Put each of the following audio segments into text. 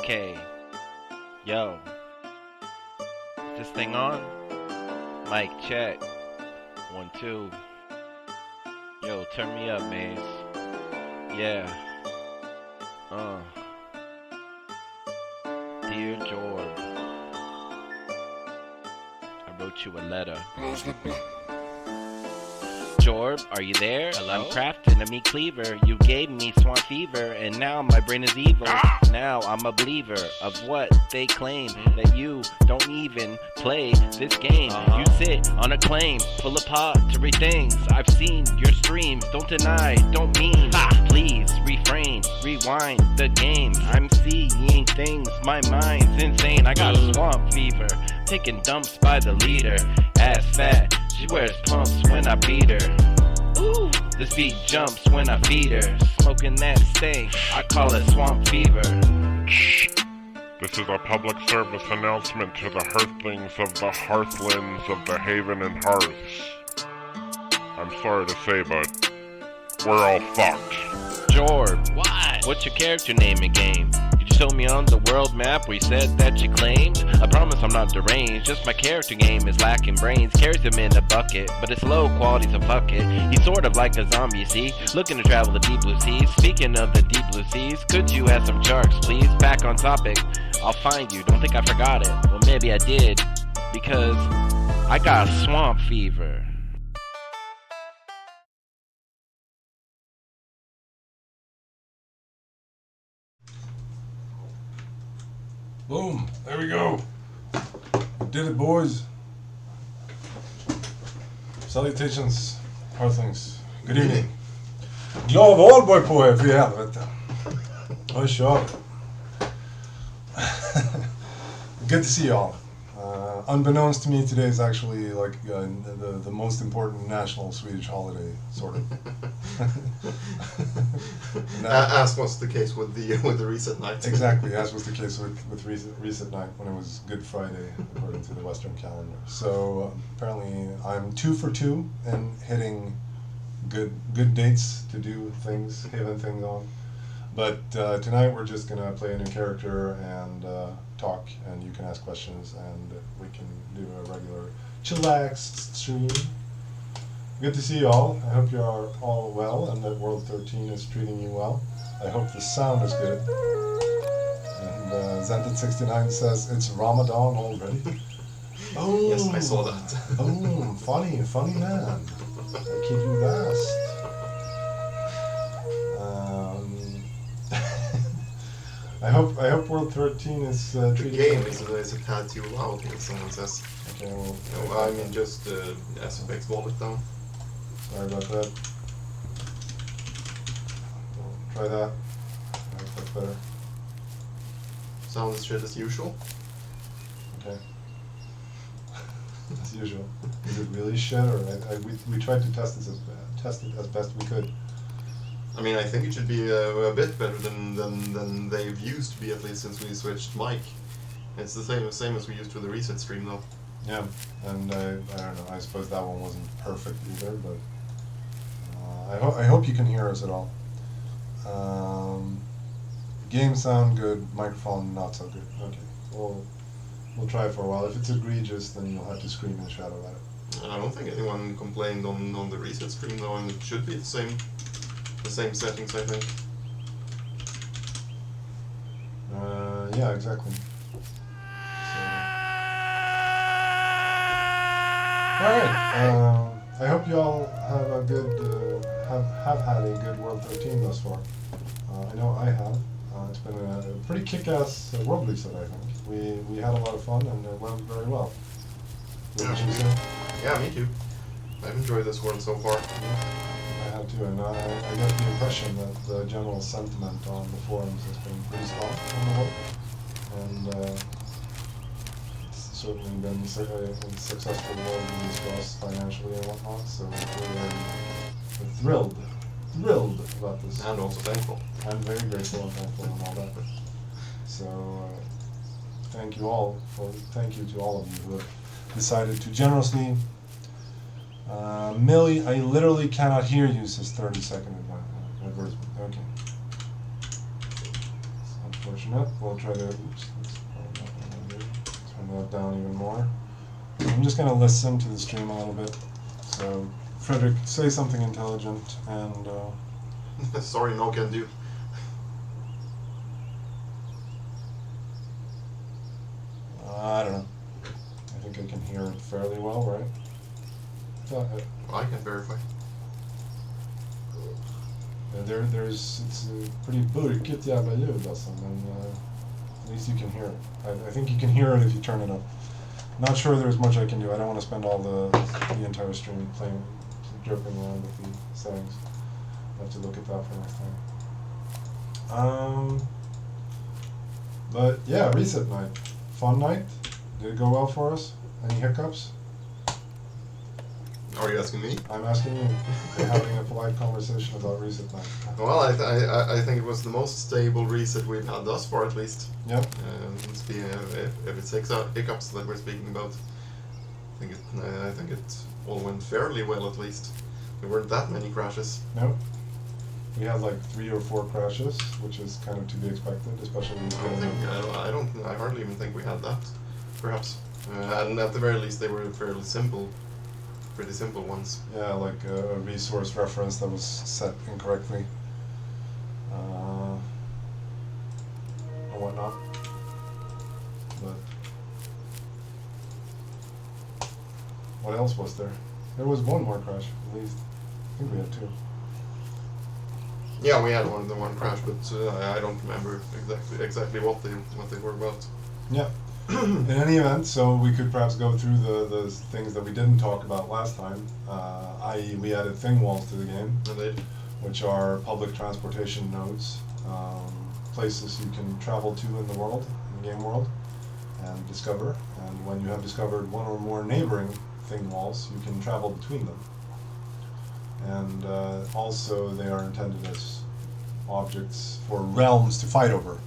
Okay, yo, is this thing on? Mic check. 1, 2. Yo, turn me up, Maze. Yeah. Dear Jorb, I wrote you a letter. Jorb, are you there? Hello? I'm crafting a meat cleaver. You gave me swamp fever, and now my brain is evil. Now I'm a believer of what they claim, that you don't even play this game. You sit on a claim full of pottery things. I've seen your streams, don't deny, don't mean. Please refrain, rewind the game. I'm seeing things, my mind's insane. I got swamp fever, taking dumps by the liter. Ass fat, she wears pumps when I beat her. Ooh, this beat jumps when I feed her. Smoking that stank, I call it swamp fever. This is a public service announcement to the hearthlings of the hearthlands of the Haven and Hearths. I'm sorry to say, but we're all fucked. Jorb, What? what's your character name in game? Did you show me on the world map where you said that you claimed? I promise I'm not deranged, just my character game is lacking brains. Carries him in a bucket, but it's low quality, so fuck it. He's sort of like a zombie, you see, looking to travel the deep blue seas. Speaking of the deep blue seas, could you add some sharks, please? Back on topic, I'll find you, don't think I forgot it. Well, maybe I did, because I got swamp fever. Boom, there we go. We did it, boys. Salutations, Hearthlings. Good evening. Glad valborg på er, för i helvete. Och kör. Good to see y'all. Unbeknownst to me, today is actually like the most important national Swedish holiday, sort of. As was the case with the reset night. Exactly, as was the case with reset night when it was Good Friday, according to the Western calendar. So apparently I'm 2 for 2 and hitting good dates to do things, Haven things on. But tonight we're just gonna play a new character and talk, and you can ask questions, and we can do a regular chillax stream. Good to see you all. I hope you are all well and that World 13 is treating you well. I hope the sound is good. And Zented69 says it's Ramadan already. Oh, Yes, I saw that. Oh, funny man. I kid you last. I hope World 13 is The treating game you. is a tad too loud, as someone says. Okay, well, No, I mean just SFX volume down. sorry about that. We'll try that. I hope that's better. Sound as shit as usual. Okay. As usual. Is it really shit, or we tried to test it as best we could. I mean, I think it should be a bit better than they've used to be, at least since we switched mic. It's the same as we used for the reset stream, though. Yeah, and I don't know. I suppose that one wasn't perfect either, but I hope you can hear us at all. Game sound good, microphone not so good. Okay, we'll try it for a while. If it's egregious, then you'll have to scream and shout at it. I don't think anyone complained on the reset stream, though, and it should be the same settings, I think. Yeah, exactly. Alright, I hope you all have a good, have had a good World 13 thus far. I know I have. It's been a pretty kick-ass world reset, I think. We had a lot of fun and it went very well. What did you say? Yeah, me too. I've enjoyed this world so far. I have too, and I get the impression that the general sentiment on the forums has been pretty strong on the whole. And it's certainly been a successful world release for us financially and whatnot, so we're thrilled about this. And also thankful. I'm very grateful and thankful and all that. So thank you to all of you who have decided to generously. Millie, I literally cannot hear you, says 30-second advertisement. Okay. Fortunate. We'll try to, oops, let's turn that down even more. I'm just going to listen to the stream a little bit. So, Frederick, say something intelligent and... Sorry, no can do. I don't know. I think I can hear it fairly well, right? I can verify. It's a pretty burkigt jävla ljud alltså, men at least you can hear it. I think you can hear it if you turn it up. Not sure there's much I can do. I don't want to spend all the entire stream joking around with the settings. I'll have to look at that for next time. But yeah, reset night. Fun night. Did it go well for us? Any hiccups? Are you asking me? I'm asking you. We're having a polite conversation about reset night. Well, I think it was the most stable reset we've had thus far, at least. Yep. If it's hiccups that we're speaking about, I think it all went fairly well, at least. There weren't that many crashes. Nope. We had like 3 or 4 crashes, which is kind of to be expected, especially. I hardly even think we had that. Perhaps, and at the very least, they were fairly simple. Pretty simple ones. Yeah, like a resource reference that was set incorrectly. Or whatnot. But what else was there? There was one more crash, at least. I think we had 2. Yeah, we had one crash, but I don't remember exactly what they were about. Yeah. In any event, so we could perhaps go through the things that we didn't talk about last time, i.e. we added thing walls to the game, Indeed. which are public transportation nodes, places you can travel to in the world, in the game world, and discover. And when you have discovered one or more neighboring thing walls, you can travel between them. And also they are intended as objects for realms to fight over.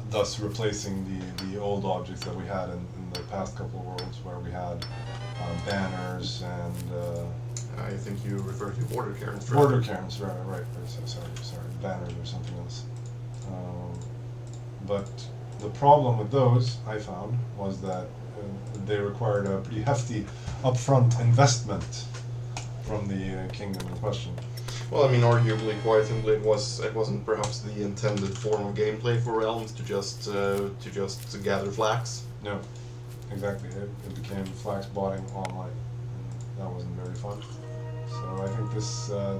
Thus replacing the old objects that we had in the past couple of worlds, where we had banners and... I think you refer to border cairns. Border cairns, right. Sorry, banners or something else. But the problem with those, I found, was that they required a pretty hefty upfront investment from the kingdom in question. Well, I mean, arguably, quite simply, it wasn't perhaps the intended form of gameplay for realms to just gather flax. No, exactly. It became flax botting online, and that wasn't very fun. So I think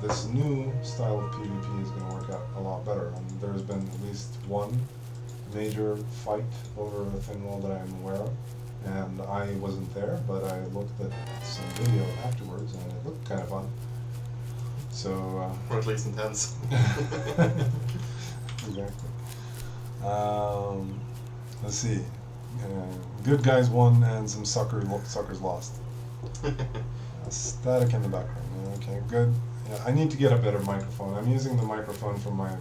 this new style of PvP is going to work out a lot better. And there's been at least one major fight over a thing wall that I'm aware of, and I wasn't there, but I looked at some video afterwards, and it looked kind of fun. So, or at least intense. Exactly. Let's see. Good guys won and some suckers lost. Static in the background. Okay, good. Yeah, I need to get a better microphone. I'm using the microphone from my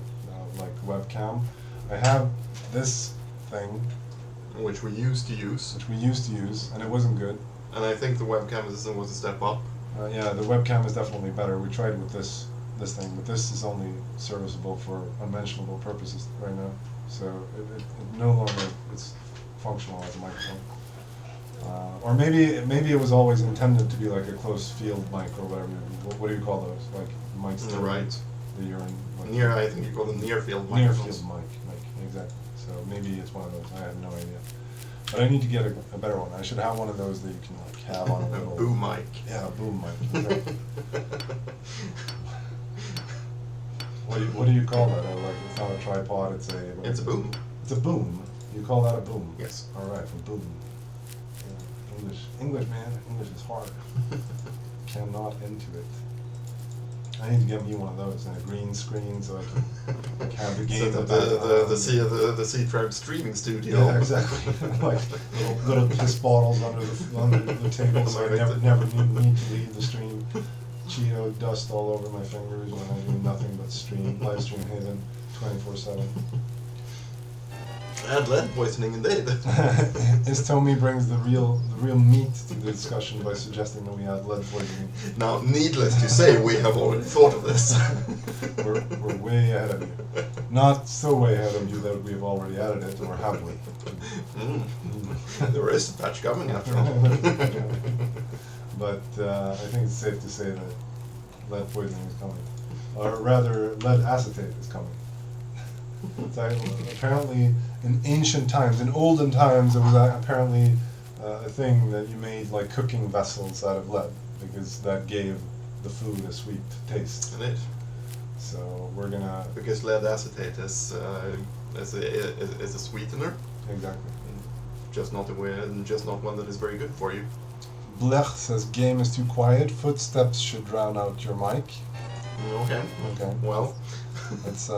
webcam. I have this thing, which we used to use, and it wasn't good. And I think the webcam was a step up. Yeah, the webcam is definitely better. We tried with this thing, but this is only serviceable for unmentionable purposes right now. So it no longer it's functional as a microphone. Or maybe it was always intended to be like a close field mic or whatever. What do you call those? Like mics? Right. That you're in. Like, I think you call them near field mics. Near field mic, exactly. So maybe it's one of those. I have no idea. But I need to get a better one. I should have one of those that you can like have on a little... A boom mic. Yeah, a boom mic. Right. What do you call that? Like, it's not a tripod, it's a... It's a boom. It's a boom. You call that a boom? Yes. Alright, a boom. Yeah. English, man. English is hard. Cannot into it. I need to get me one of those and a green screen so I can have the game. So the Sea Tribe streaming studio. Yeah, exactly. Like little piss bottles under the table, so I never need to leave the stream. Cheeto dust all over my fingers when I do nothing but live stream Haven 24/7. And lead poisoning indeed. Istomi brings the real meat to the discussion by suggesting that we had lead poisoning. Now, needless to say, we have already thought of this. We're way ahead of you. Not so way ahead of you that we've already added it, or have we? There is a patch coming after all. But I think it's safe to say that lead poisoning is coming. Or rather, lead acetate is coming. It's apparently in ancient times, in olden times, it was apparently a thing that you made like cooking vessels out of lead, because that gave the food a sweet taste. Indeed. So we're gonna... Because lead acetate is a sweetener. Exactly. Just not one that is very good for you. Blech says game is too quiet. Footsteps should drown out your mic. Okay. Okay. Well. That's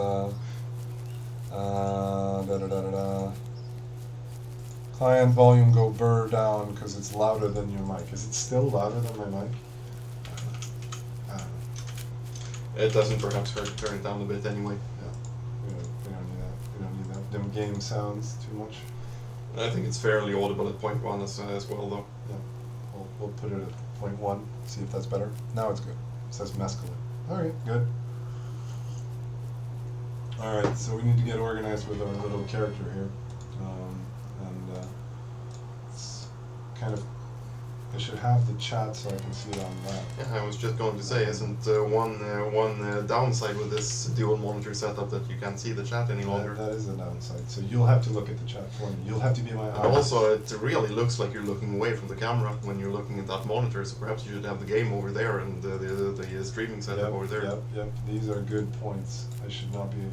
client volume go burr down because it's louder than your mic. Is it still louder than my mic? I don't know. It doesn't perhaps hurt to turn it down a bit anyway. Yeah. We don't need that. We don't need that. Them game sounds too much. I think it's fairly audible at 0.1 as well, though. Yeah. We'll put it at 0.1. See if that's better. Now it's good. It says mescaline. All right. Good. Alright, so we need to get organized with our little character here. It's kind of... I should have the chat so I can see it on that. Yeah, I was just going to say, isn't one downside with this dual monitor setup that you can't see the chat any longer? That is a downside, so you'll have to look at the chat for me. You'll have to be my eye. And also, it really looks like you're looking away from the camera when you're looking at that monitor, so perhaps you should have the game over there and the streaming setup over there. Yep. These are good points. I should not be...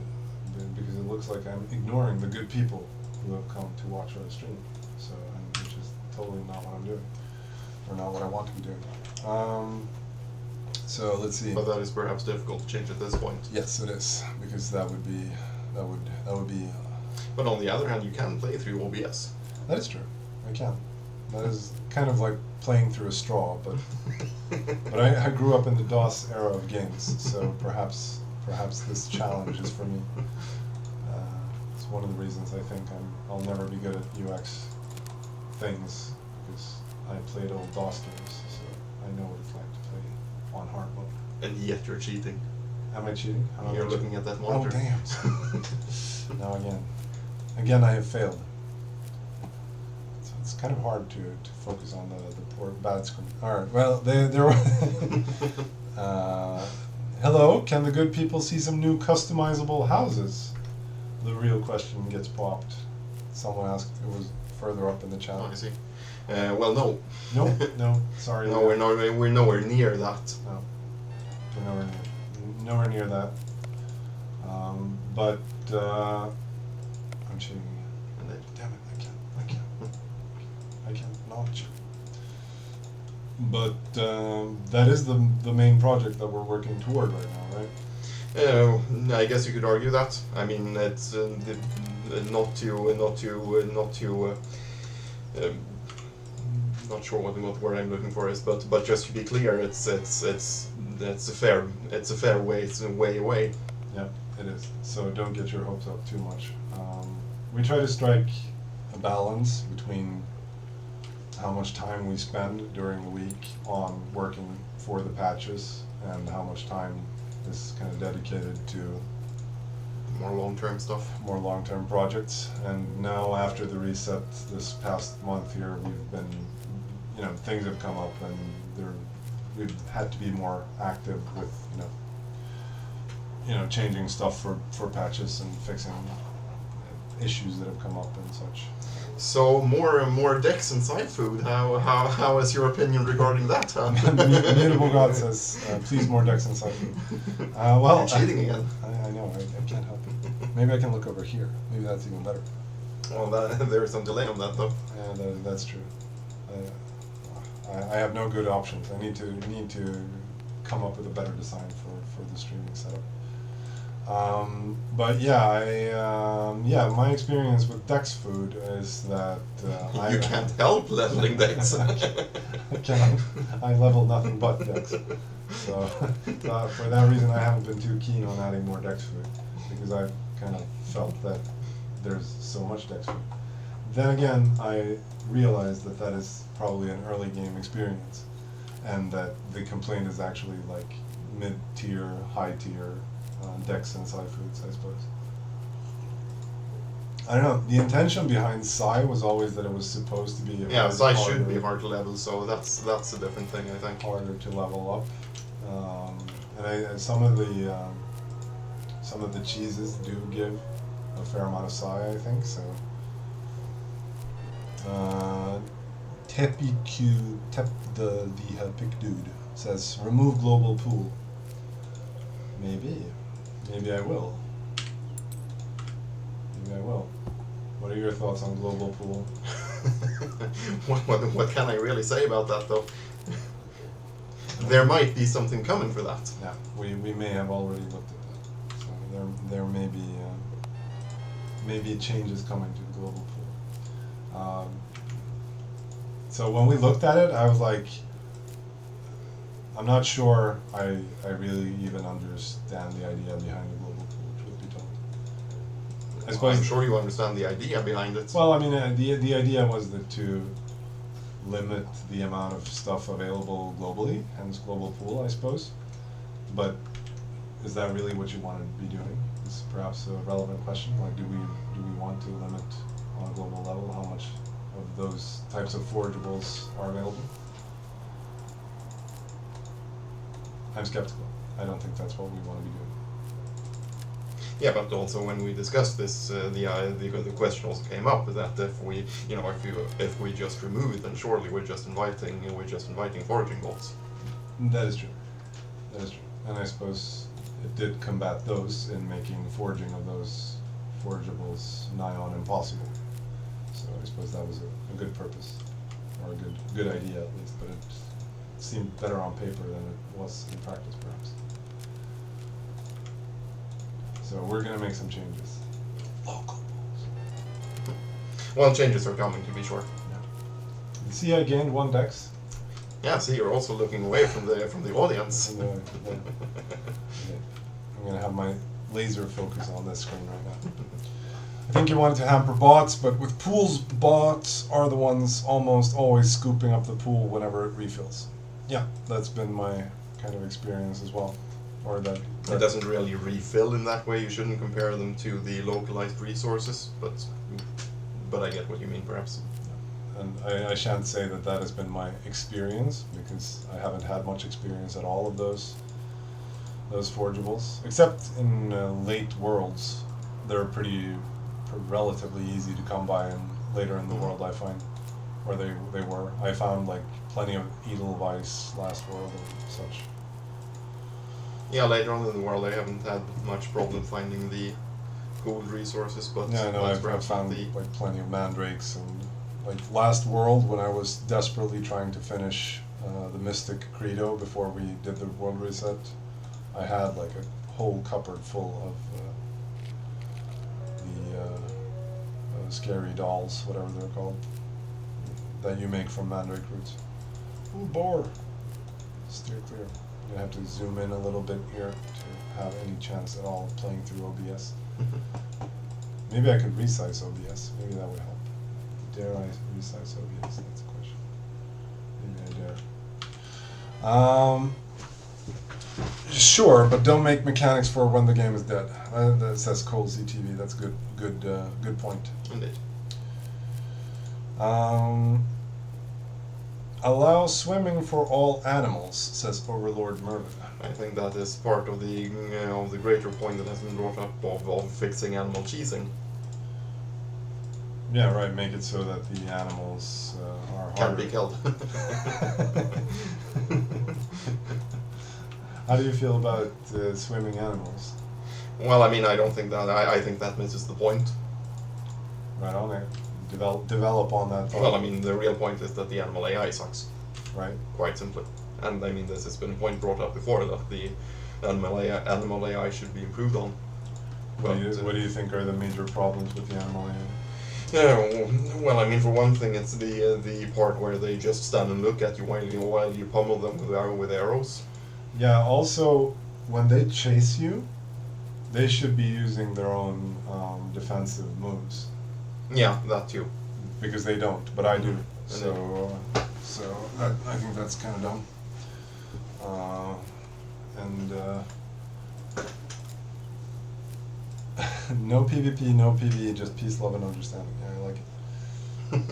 because it looks like I'm ignoring the good people who have come to watch our stream. So, which is totally not what I'm doing. Or not what I want to be doing. So let's see. But that is perhaps difficult to change at this point. Yes, it is, because that would be. But on the other hand, you can play through OBS. That is true. I can. That is kind of like playing through a straw, but I grew up in the DOS era of games, so perhaps this challenge is for me. It's one of the reasons I think I'll never be good at UX things, because I played old DOS games, so I know what it's like to play on hard mode. And yet you're cheating. Am I cheating? You're looking at that monitor. Oh, damn. Now again I have failed. So it's kind of hard to focus on the poor bad screen. Alright, well, there were... hello, can the good people see some new customizable houses? The real question gets popped. Someone asked, it was further up in the chat. Oh, I see. Well, no. No, sorry. No, we're nowhere near that. No, we're nowhere near that. But I'm cheating again. Damn it! I can't not cheat. But that is the main project that we're working toward right now, right? I guess you could argue that. I mean, it's not sure what word I'm looking for is, but just to be clear, it's a fair way away. Yeah, it is. So don't get your hopes up too much. We try to strike a balance between how much time we spend during the week on working for the patches and how much time is kind of dedicated to more long-term stuff, more long-term projects. And now after the reset this past month here, we've been, things have come up and we've had to be more active with, changing stuff for patches and fixing issues that have come up and such. So more decks and side food. How is your opinion regarding that? Huh? Mutable God says, please more decks and side food. Well, you're cheating again. I know. I can't help it. Maybe I can look over here. Maybe that's even better. Well, there is some delay on that though. Yeah, that's true. I have no good options. I need to come up with a better design for the streaming setup. But yeah, my experience with Dex food is that you can't help leveling Dex. I level nothing but Dex. So for that reason, I haven't been too keen on adding more Dex food, because I've kind of felt that there's so much dexterity. Then again, I realize that that is probably an early game experience, and that the complaint is actually like mid-tier, high-tier dex and side foods, I suppose. I don't know. The intention behind Psi was always that it was supposed to be Psi should be hard to level, so that's a different thing, I think. harder to level up. And some of the cheeses do give a fair amount of Psi, I think. So the Pick Dude says remove global pool. Maybe I will. Maybe I will. What are your thoughts on global pool? What can I really say about that, though? There might be something coming for that. Yeah, we may have already looked at that. So there may be changes coming to the global pool. So when we looked at it, I was like, I'm not sure I really even understand the idea behind the global pool, truth be told. I suppose, I'm sure you understand the idea behind it. well, I mean, the idea was that to limit the amount of stuff available globally, hence global pool, I suppose. But is that really what you want to be doing? Is perhaps a relevant question. Like, do we want to limit on a global level how much of those types of forageables are available? I'm skeptical. I don't think that's what we want to be doing. Yeah, but also when we discussed this, the question also came up that if we just remove it, then surely we're just inviting foraging bots. That is true. And I suppose it did combat those in making foraging of those forageables nigh on impossible. So I suppose that was a good purpose, or a good idea at least, but it seemed better on paper than it was in practice, perhaps. So we're going to make some changes. Local balls. Well, changes are coming, to be sure. Yeah. You see, I gained 1 dex. Yeah, see, you're also looking away from the audience. And, I'm going to have my laser focus on this screen right now. I think you wanted to hamper bots, but with pools, bots are the ones almost always scooping up the pool whenever it refills. Yeah, that's been my kind of experience as well. Or that It doesn't really refill in that way. You shouldn't compare them to the localized resources, but I get what you mean, perhaps. And I shan't say that has been my experience, because I haven't had much experience at all of those forageables, except in late worlds. They're relatively easy to come by, and later in the world I find, or they were. I found like plenty of Edelweiss last world and such. Yeah, later on in the world I haven't had much problem finding the pooled resources, but yeah, no, I've found like plenty of mandrakes, and like last world when I was desperately trying to finish the Mystic Credo before we did the world reset, I had like a whole cupboard full of the scary dolls, whatever they're called, that you make from mandrake roots. Ooh, boar! Steer clear. You have to zoom in a little bit here to have any chance at all of playing through OBS. Maybe I could resize OBS. Maybe that would help. Dare I resize OBS? That's the question. Maybe I dare. Sure, but don't make mechanics for when the game is dead. That says Cole CTV. That's good point. Indeed. Allow swimming for all animals, says Overlord Merlin. I think that is part of the greater point that has been brought up of fixing animal cheesing. Yeah, right. Make it so that the animals are Can harder. be killed. How do you feel about swimming animals? Well, I mean, I don't think that. I think that misses the point. Right on there. Develop on that thought. Well, I mean, the real point is that the animal AI sucks. Right. Quite simply. And I mean, this has been a point brought up before, that the animal AI should be improved on. What do you think are the major problems with the animal AI? Yeah, well, I mean, for one thing, it's the part where they just stand and look at you while you pummel them with arrows. Yeah, also, when they chase you, They should be using their own defensive moves. Yeah, that too. Because they don't, but I do. Mhm. So I think that's kind of dumb. And no PvP, no PvE, just peace, love, and understanding. Yeah, I like it.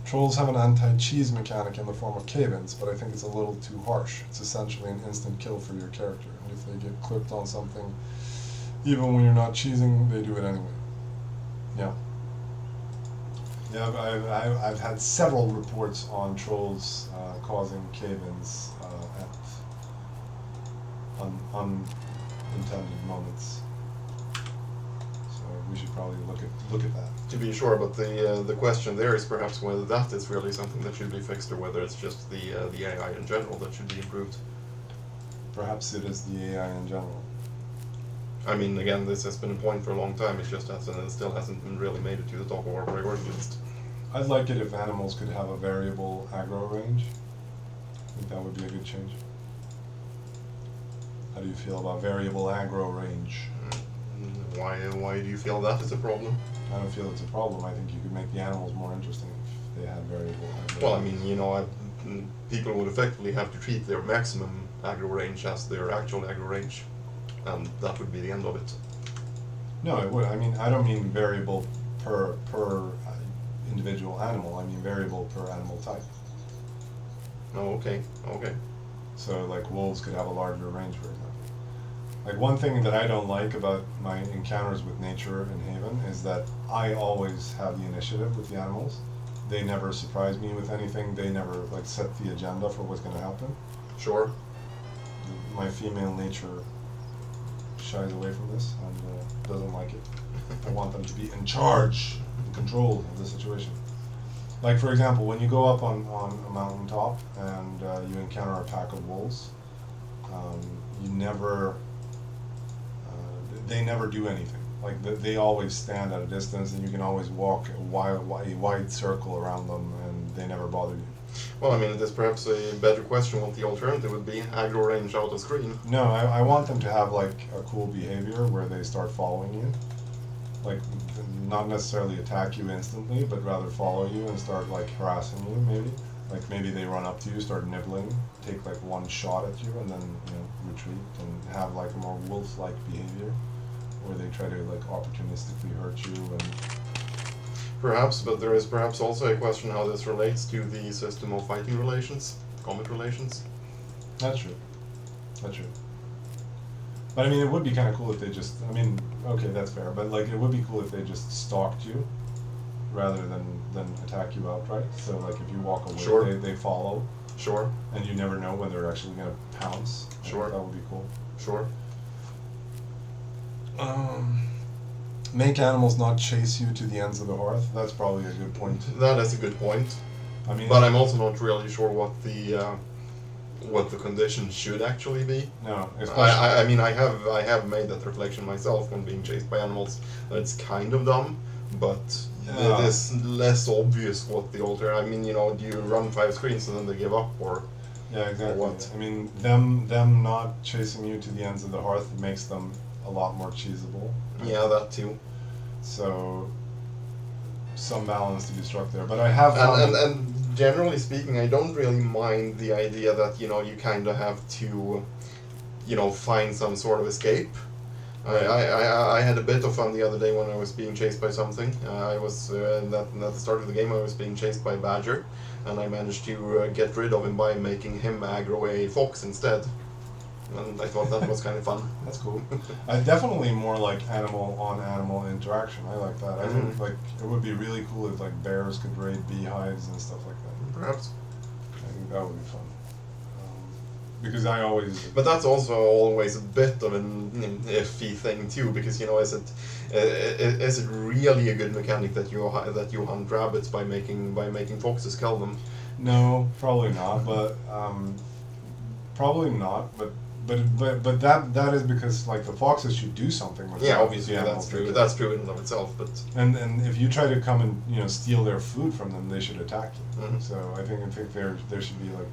Trolls have an anti-cheese mechanic in the form of cave-ins, but I think it's a little too harsh. It's essentially an instant kill for your character, and if they get clipped on something, even when you're not cheesing, they do it anyway. Yeah. Yeah, I've had several reports on trolls causing cave-ins at unintended moments. So we should probably look at that. To be sure, but the question there is perhaps whether that is really something that should be fixed, or whether it's just the AI in general that should be improved. Perhaps it is the AI in general. I mean, again, this has been a point for a long time. It just hasn't, and still hasn't really made it to the top of our priority list. I'd like it if animals could have a variable aggro range. I think that would be a good change. How do you feel about variable aggro range? Why do you feel that is a problem? I don't feel it's a problem. I think you could make the animals more interesting if they had variable aggro Well, I range. mean, you know, people would effectively have to treat their maximum aggro range as their actual aggro range, and that would be the end of it. No, it would. I mean, I don't mean variable per individual animal. I mean variable per animal type. Oh, okay. So, like, wolves could have a larger range, for example. Like, one thing that I don't like about my encounters with nature in Haven is that I always have the initiative with the animals. They never surprise me with anything. They never, like, set the agenda for what's going to happen. Sure. My female nature shies away from this and doesn't like it. I want them to be in charge, in control of the situation. Like, for example, when you go up on a mountaintop and you encounter a pack of wolves, you never, they never do anything. Like, they always stand at a distance, and you can always walk a wide circle around them, and they never bother you. Well, I mean, it is perhaps a better question what the alternative would be. Aggro range out of screen. No, I want them to have, like, a cool behavior where they start following you. Like, not necessarily attack you instantly, but rather follow you and start, like, harassing you, maybe. Like, maybe they run up to you, start nibbling, take, like, one shot at you, and then, you know, retreat, and have, like, a more wolf-like behavior, where they try to, like, opportunistically hurt you and... Perhaps, but there is perhaps also a question how this relates to the system of fighting relations, combat relations. That's true. That's true. But I mean, it would be kind of cool if they just, I mean, okay, that's fair, but like, it would be cool if they just stalked you rather than attack you outright. So like, if you walk away, Sure. they follow, Sure, and you never know when they're actually going to pounce. I Sure. think that would be cool. sure. Make animals not chase you to the ends of the hearth. That's probably a good point. That is a good point. I mean, But I'm also not really sure what the condition should actually be. no, especially, I mean, I have made that reflection myself when being chased by animals. It's kind of dumb, but Yeah. it is less obvious what the alter. I mean, you know, do you run 5 screens and then they give up, or yeah, exactly. what? I mean, them not chasing you to the ends of the hearth makes them a lot more cheesable. yeah, that too. So some balance to be struck there. But I have found And generally speaking, I don't really mind the idea that, you know, you kind of have to, you know, find some sort of escape. Right. I had a bit of fun the other day when I was being chased by something. I was at the start of the game I was being chased by a badger, and I managed to get rid of him by making him aggro a fox instead. And I thought that was kind of fun. That's cool. Definitely more like animal-on-animal interaction. I like that. I think like it would be really cool if like bears could raid beehives and stuff like that. Perhaps. I think that would be fun. Because I always. But that's also always a bit of an iffy thing too, because, you know, is it really a good mechanic that you hunt rabbits by making foxes kill them? No, probably not. But probably not. But that is because like the foxes should do something with Yeah, the obviously animals that's they true. kill. That's true in and of itself. But And if you try to come and steal their food from them, they should attack you. Mhm. So I think there should be like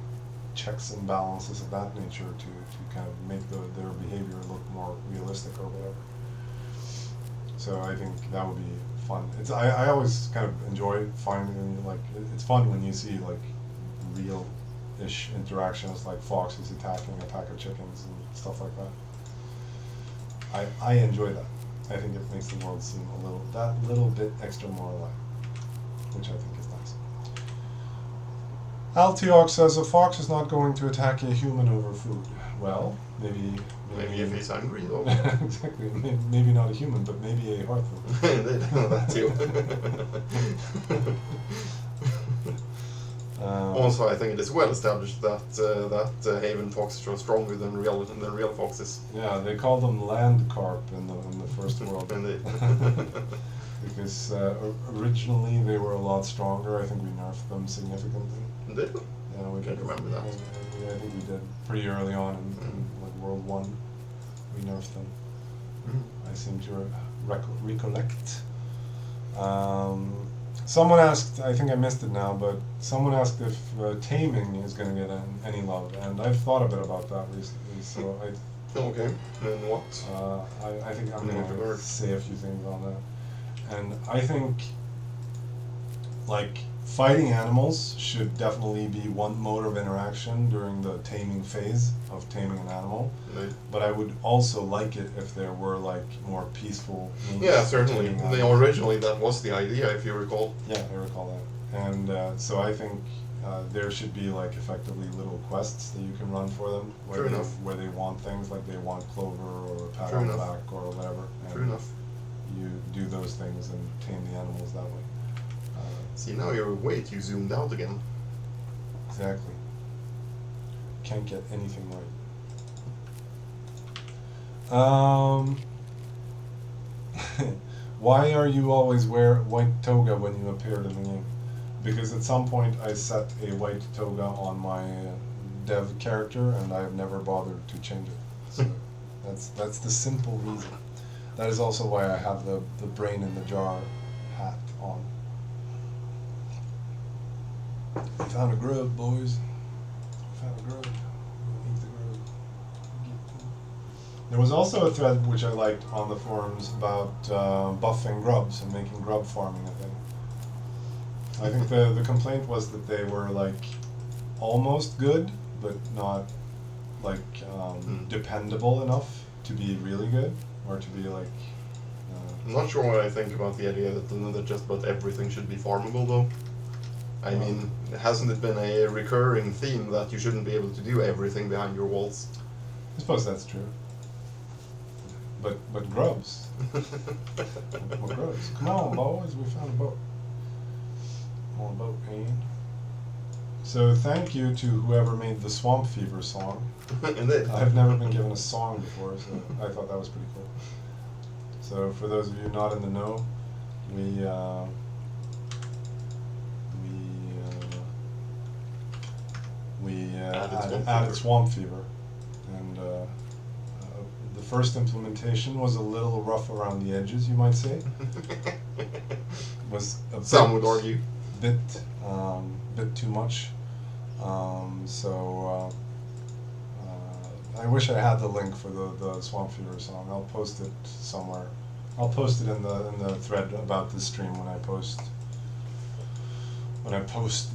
checks and balances of that nature to kind of make their behavior look more realistic or whatever. So I think that would be fun. I always kind of enjoy finding, like, it's fun when you see like real-ish interactions, like foxes attacking a pack of chickens and stuff like that. I enjoy that. I think it makes the world seem that little bit extra more alive, which I think is nice. Altiox says a fox is not going to attack a human over food. Well, maybe Maybe if he's hungry, though. exactly. Maybe not a human, but maybe a heartworm. That too. Also, I think it is well established that Haven foxes are stronger than real foxes. Yeah, they call them land carp in the first world. Indeed. Because originally they were a lot stronger. I think we nerfed them significantly. Did we? Yeah, we Can't remember that. I think we did pretty early on in like World 1. We nerfed them. I seem to recollect. Someone asked, I think I missed it now, but someone asked if taming is going to get any love, and I've thought a bit about that recently, so Okay, and what? I think I'm going to say a few things on that. And I think, like, fighting animals should definitely be one mode of interaction during the taming phase of taming an animal. Right. But I would also like it if there were, like, more peaceful means. Yeah, certainly. Originally that was the idea, if you recall. Yeah, I recall that. And so I think there should be, like, effectively little quests that you can run for them. Where they want things, like they want clover or a pat on the back or whatever. True enough. You do those things and tame the animals that way. See, now you're way too zoomed out again. Exactly. Can't get anything right. Why are you always wear white toga when you appeared in the game? Because at some point I set a white toga on my dev character and I have never bothered to change it. So that's the simple reason. That is also why I have the brain in the jar hat on. We found a grub, boys. We found a grub. We'll eat the grub. There was also a thread which I liked on the forums about buffing grubs and making grub farming a thing. I think the complaint was that they were like almost good, but not like dependable enough to be really good, or to be like. I'm not sure what I think about the idea that just about everything should be farmable, though. I mean, hasn't it been a recurring theme that you shouldn't be able to do everything behind your walls? I suppose that's true. But grubs. What grubs? Come on, boys, we found a boat. More boat pain. So thank you to whoever made the Swamp Fever song. Indeed. I've never been given a song before, so I thought that was pretty cool. So for those of you not in the know, we added Swamp Fever, and the first implementation was a little rough around the edges, you might say. Was a Some would argue. bit too much. I wish I had the link for the Swamp Fever song. I'll post it somewhere. I'll post it in the thread about this stream when I post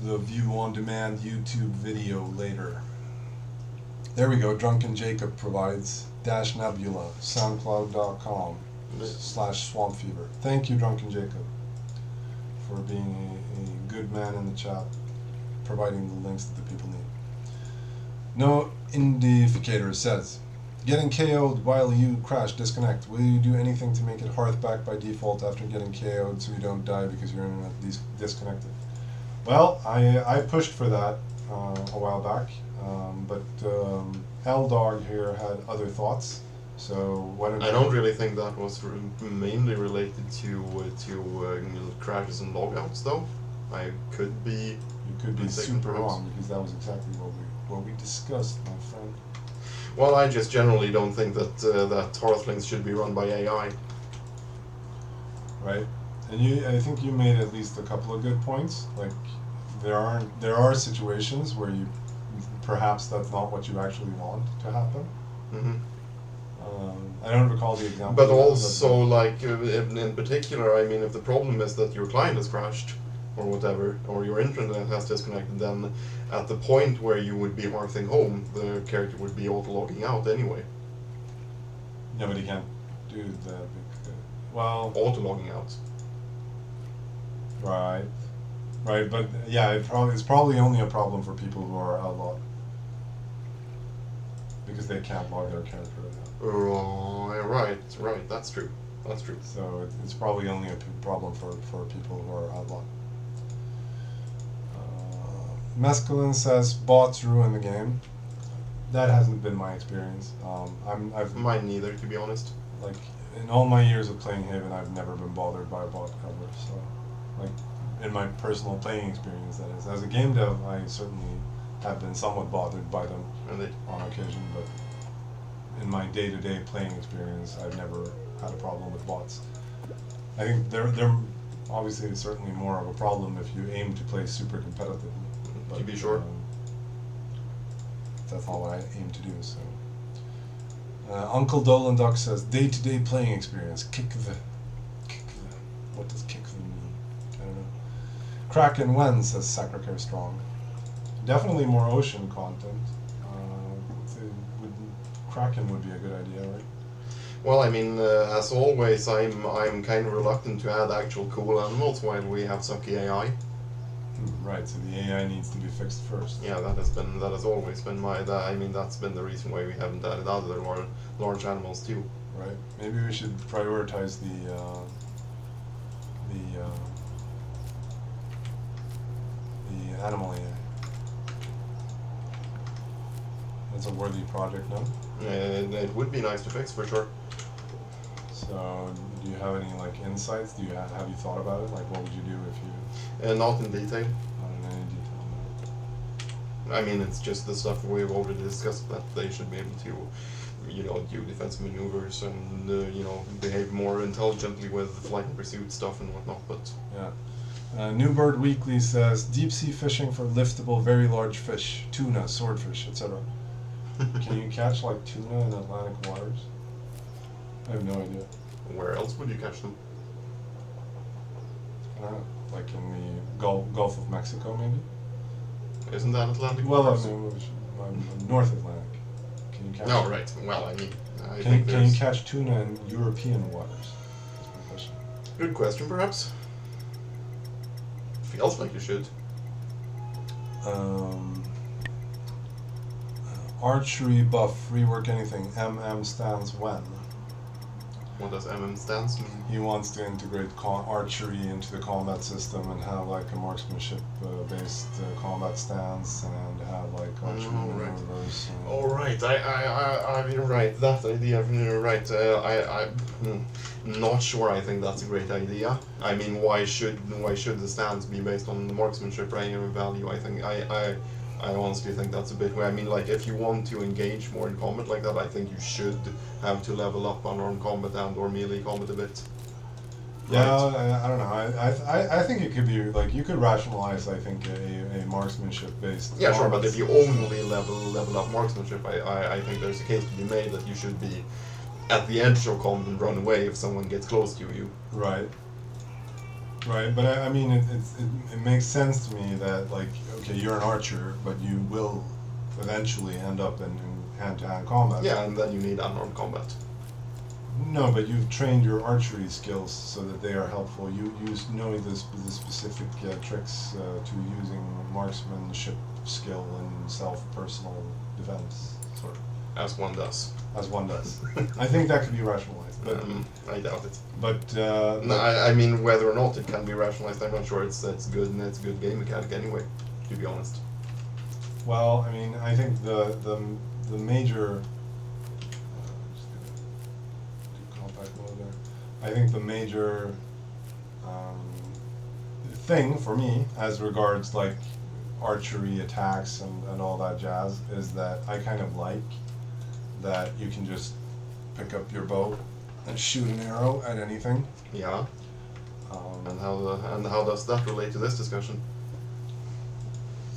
the view on demand YouTube video later. There we go. Drunken Jacob provides -nebula soundcloud.com/Swamp Fever. Thank you, Drunken Jacob, for being a good man in the chat, providing the links that the people need. No Indificator says, getting KO'd while you crash disconnect. Will you do anything to make it hearth back by default after getting KO'd so you don't die because your internet disconnected? Well, I pushed for that a while back, but L-Dog here had other thoughts. So why don't I don't really think that was mainly related to crashes and logouts, though. I could be. You could be super wrong, because that was exactly what we discussed, my friend. Well, I just generally don't think that Hearthlings should be run by AI. Right, and I think you made at least a couple of good points. Like there are situations where you perhaps that's not what you actually want to happen. Hmm. I don't recall the example. But also, like in particular, I mean, if the problem is that your client has crashed or whatever, or your internet has disconnected, then at the point where you would be hearthing home, the character would be auto-logging out anyway. Yeah, but he can't do the well. Auto-logging out. Right, right, but yeah, it's probably only a problem for people who are outlawed because they can't log their character out. Right, that's true. That's true. So it's probably only a problem for people who are outlawed. Mescaline says bots ruin the game. That hasn't been my experience. I've Mine neither, to be honest. like in all my years of playing Haven, I've never been bothered by a bot cover. So, like in my personal playing experience, that is. As a game dev, I certainly have been somewhat bothered by them on occasion, but in my day-to-day playing experience, I've never had a problem with bots. I think they're obviously certainly more of a problem if you aim to play super competitively. To be sure. That's not what I aim to do. So, Uncle Dolan Duck says day-to-day playing experience. Kick the. What does kick the mean? I don't know. Kraken when says Sacracare Strong. Definitely more ocean content. Kraken would be a good idea, right? Well, I mean, as always, I'm kind of reluctant to add actual cool animals while we have sucky AI. Right. So the AI needs to be fixed first. Yeah, that has always been that's been the reason why we haven't added other large animals too. Right. Maybe we should prioritize the animal AI. That's a worthy project, no? It would be nice to fix for sure. So, do you have any like insights? Have you thought about it? Like, what would you do if you? Not in detail. Not in any detail. No. I mean, it's just the stuff we've already discussed, that they should be able to, do defensive maneuvers and behave more intelligently with flight and pursuit stuff and whatnot. But yeah. New Bird Weekly says deep sea fishing for liftable very large fish, tuna, swordfish, etc. Can you catch like tuna in Atlantic waters? I have no idea. Where else would you catch them? I don't know. Like in the Gulf of Mexico, maybe? Isn't that Atlantic Well, I waters? mean, North Atlantic. Can you catch? No, right. Well, I mean, Can you catch tuna in European waters? That's my question. Good question, perhaps. Feels like you should. Archery buff, rework anything. MM stands when? What does stance mean? He wants to integrate archery into the combat system and have like a marksmanship based combat stance and have like archery maneuvers. All right, you're right. That idea, you're right. Not sure. I think that's a great idea. I mean, why should the stance be based on the marksmanship value? I think I honestly think that's a bit where, I mean, like, if you want to engage more in combat like that, I think you should have to level up unarmed combat and or melee combat a bit. Yeah, right. I don't know. I think it could be, like, you could rationalize, I think, a marksmanship based. Yeah, sure, but if you only level up marksmanship, I think there's a case to be made that you should be at the edge of combat and run away if someone gets close to you. Right. Right, but I mean, it makes sense to me that, like, okay, you're an archer, but you will eventually end up in hand-to-hand combat. Yeah, and then you need unarmed combat. No, but you've trained your archery skills so that they are helpful. You know the specific tricks to using marksmanship skill in self-personal defense, sort of. As one does. As one does. I think that could be rationalized, but I doubt it. But no, I mean, whether or not it can be rationalized, I'm not sure. It's good, and it's a good game mechanic anyway, to be honest. Well, I mean, I think the major. I think the major thing for me, as regards like archery attacks and all that jazz, is that I kind of like that you can just pick up your bow and shoot an arrow at anything. Yeah. And how does that relate to this discussion?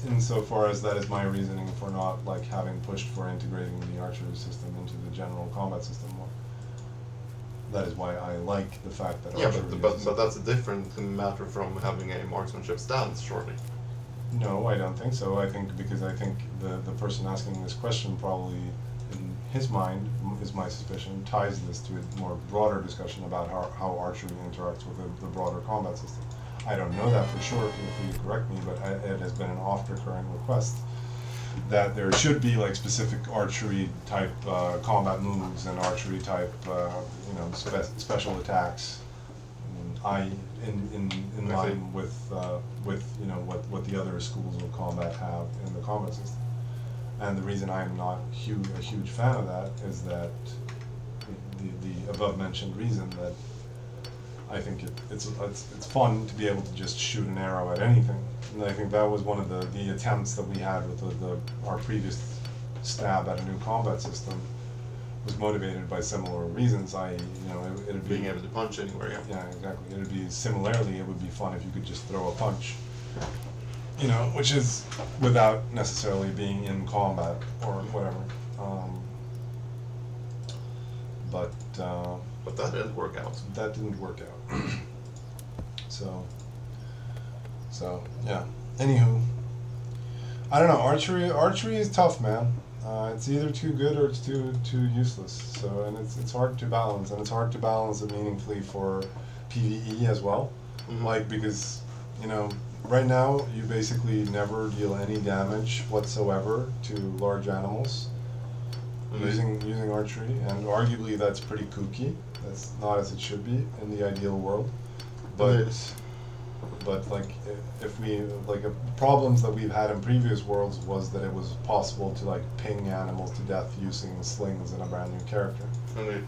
insofar as that is my reasoning for not like having pushed for integrating the archery system into the general combat system more. That is why I like the fact that Yeah, archery but that's a different matter from having a marksmanship stance, surely. No, I don't think so. I think because I think the person asking this question probably, in his mind, is my suspicion, ties this to a more broader discussion about how archery interacts with the broader combat system. I don't know that for sure, if you correct me, but it has been an oft-recurring request that there should be like specific archery type combat moves and archery type special attacks. In line with what the other schools of combat have in the combat system. And the reason I'm not a huge fan of that is that the above mentioned reason that I think it's fun to be able to just shoot an arrow at anything. And I think that was one of the attempts that we had with our previous stab at a new combat system was motivated by similar reasons. It'd be Being able to punch anywhere, yeah. Yeah, exactly. It would be fun if you could just throw a punch. Which is without necessarily being in combat or whatever. But that didn't work out. That didn't work out. So yeah. Anywho, I don't know. Archery is tough, man. It's either too good or it's too useless. So, and it's hard to balance, and it's hard to balance it meaningfully for PvE as well. Mm-hmm. Like, because right now you basically never deal any damage whatsoever to large animals using archery, and arguably that's pretty kooky. That's not as it should be in the ideal world. But like if we problems that we've had in previous worlds was that it was possible to like ping animals to death using slings in a brand new character. Okay.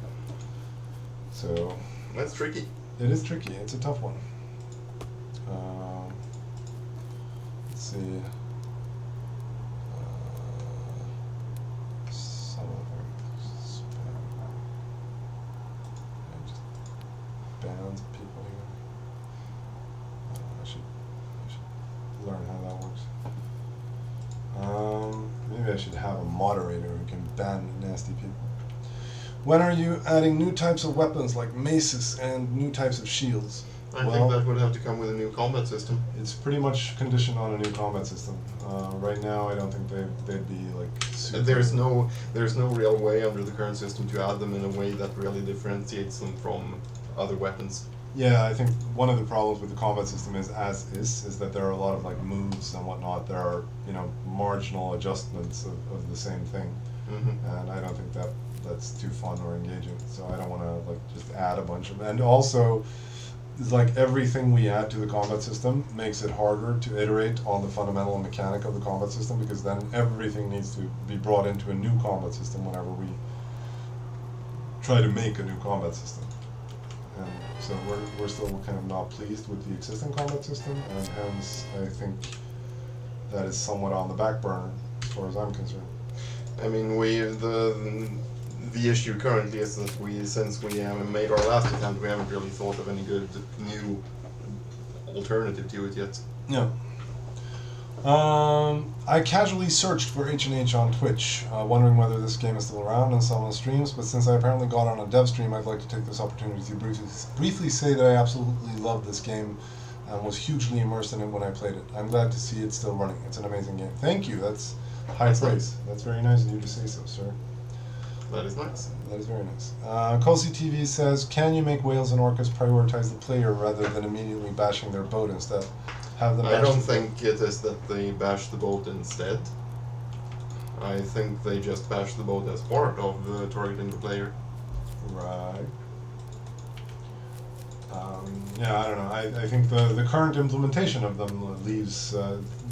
So That's tricky. it is tricky. It's a tough one. Let's see. Some of them spam. Yeah, just bans people here. I should learn how that works. Maybe I should have a moderator who can ban nasty people. When are you adding new types of weapons like maces and new types of shields? I think that would have to come with a new combat system. It's pretty much conditioned on a new combat system. Right now, I don't think they'd be like super... There's no real way under the current system to add them in a way that really differentiates them from other weapons. Yeah, I think one of the problems with the combat system is that there are a lot of like moves and whatnot. There are marginal adjustments of the same thing, and I don't think that's too fun or engaging. So I don't want to like just add a bunch of, and also it's like everything we add to the combat system makes it harder to iterate on the fundamental mechanic of the combat system, because then everything needs to be brought into a new combat system whenever we try to make a new combat system. And so we're still kind of not pleased with the existing combat system, and hence I think that is somewhat on the back burner as far as I'm concerned. I mean, the issue currently is that since we haven't made our last attempt, we haven't really thought of any good new alternative to it yet. Yeah. I casually searched for H&H on Twitch, wondering whether this game is still around and someone streams, but since I apparently got on a dev stream, I'd like to take this opportunity to briefly say that I absolutely love this game and was hugely immersed in it when I played it. I'm glad to see it still running. It's an amazing game. Thank you. That's high praise. Nice. That's very nice of you to say so, sir. That is nice. That is very nice. Cozy TV says, can you make whales and orcas prioritize the player rather than immediately bashing their boat instead? Have them I bash don't the boat? think it is that they bash the boat instead. I think they just bash the boat as part of targeting the player. Right. Yeah, I don't know. I think the current implementation of them leaves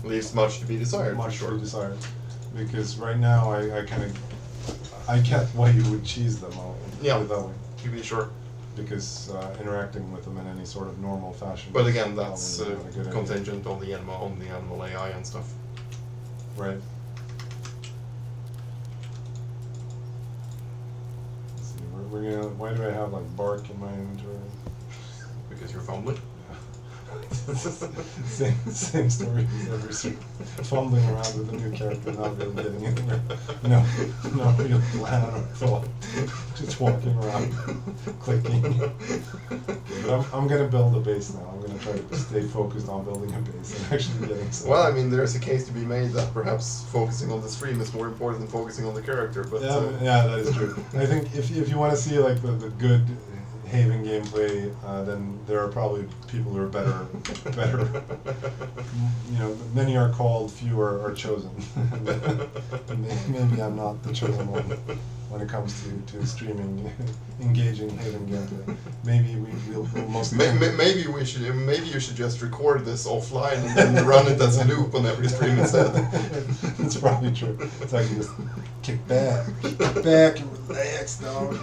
Leaves much to be desired, much for to sure. be desired. Because right now I get why you would cheese them all. Yeah. Put it that way. To be sure. Because interacting with them in any sort of normal fashion. But is again, that's probably not a good idea. contingent on the animal AI and stuff. Right. Let's see. We're gonna. Why do I have like bark in my inventory? Because you're fumbling. same story as every stream. Fumbling around with a new character, not really getting anywhere. No real plan or thought. Just walking around, clicking. But I'm gonna build a base now. I'm gonna try to stay focused on building a base and actually getting something. Well, I mean, there's a case to be made that perhaps focusing on the stream is more important than focusing on the character. But yeah, that is true. I think if you want to see like the good Haven gameplay, then there are probably people who are better. You know, many are called, few are chosen. Maybe I'm not the chosen one when it comes to streaming, engaging Haven gameplay. Maybe we'll most. Maybe you should just record this offline and then run it as a loop on every stream instead. That's probably true. It's actually just kick back and relax now.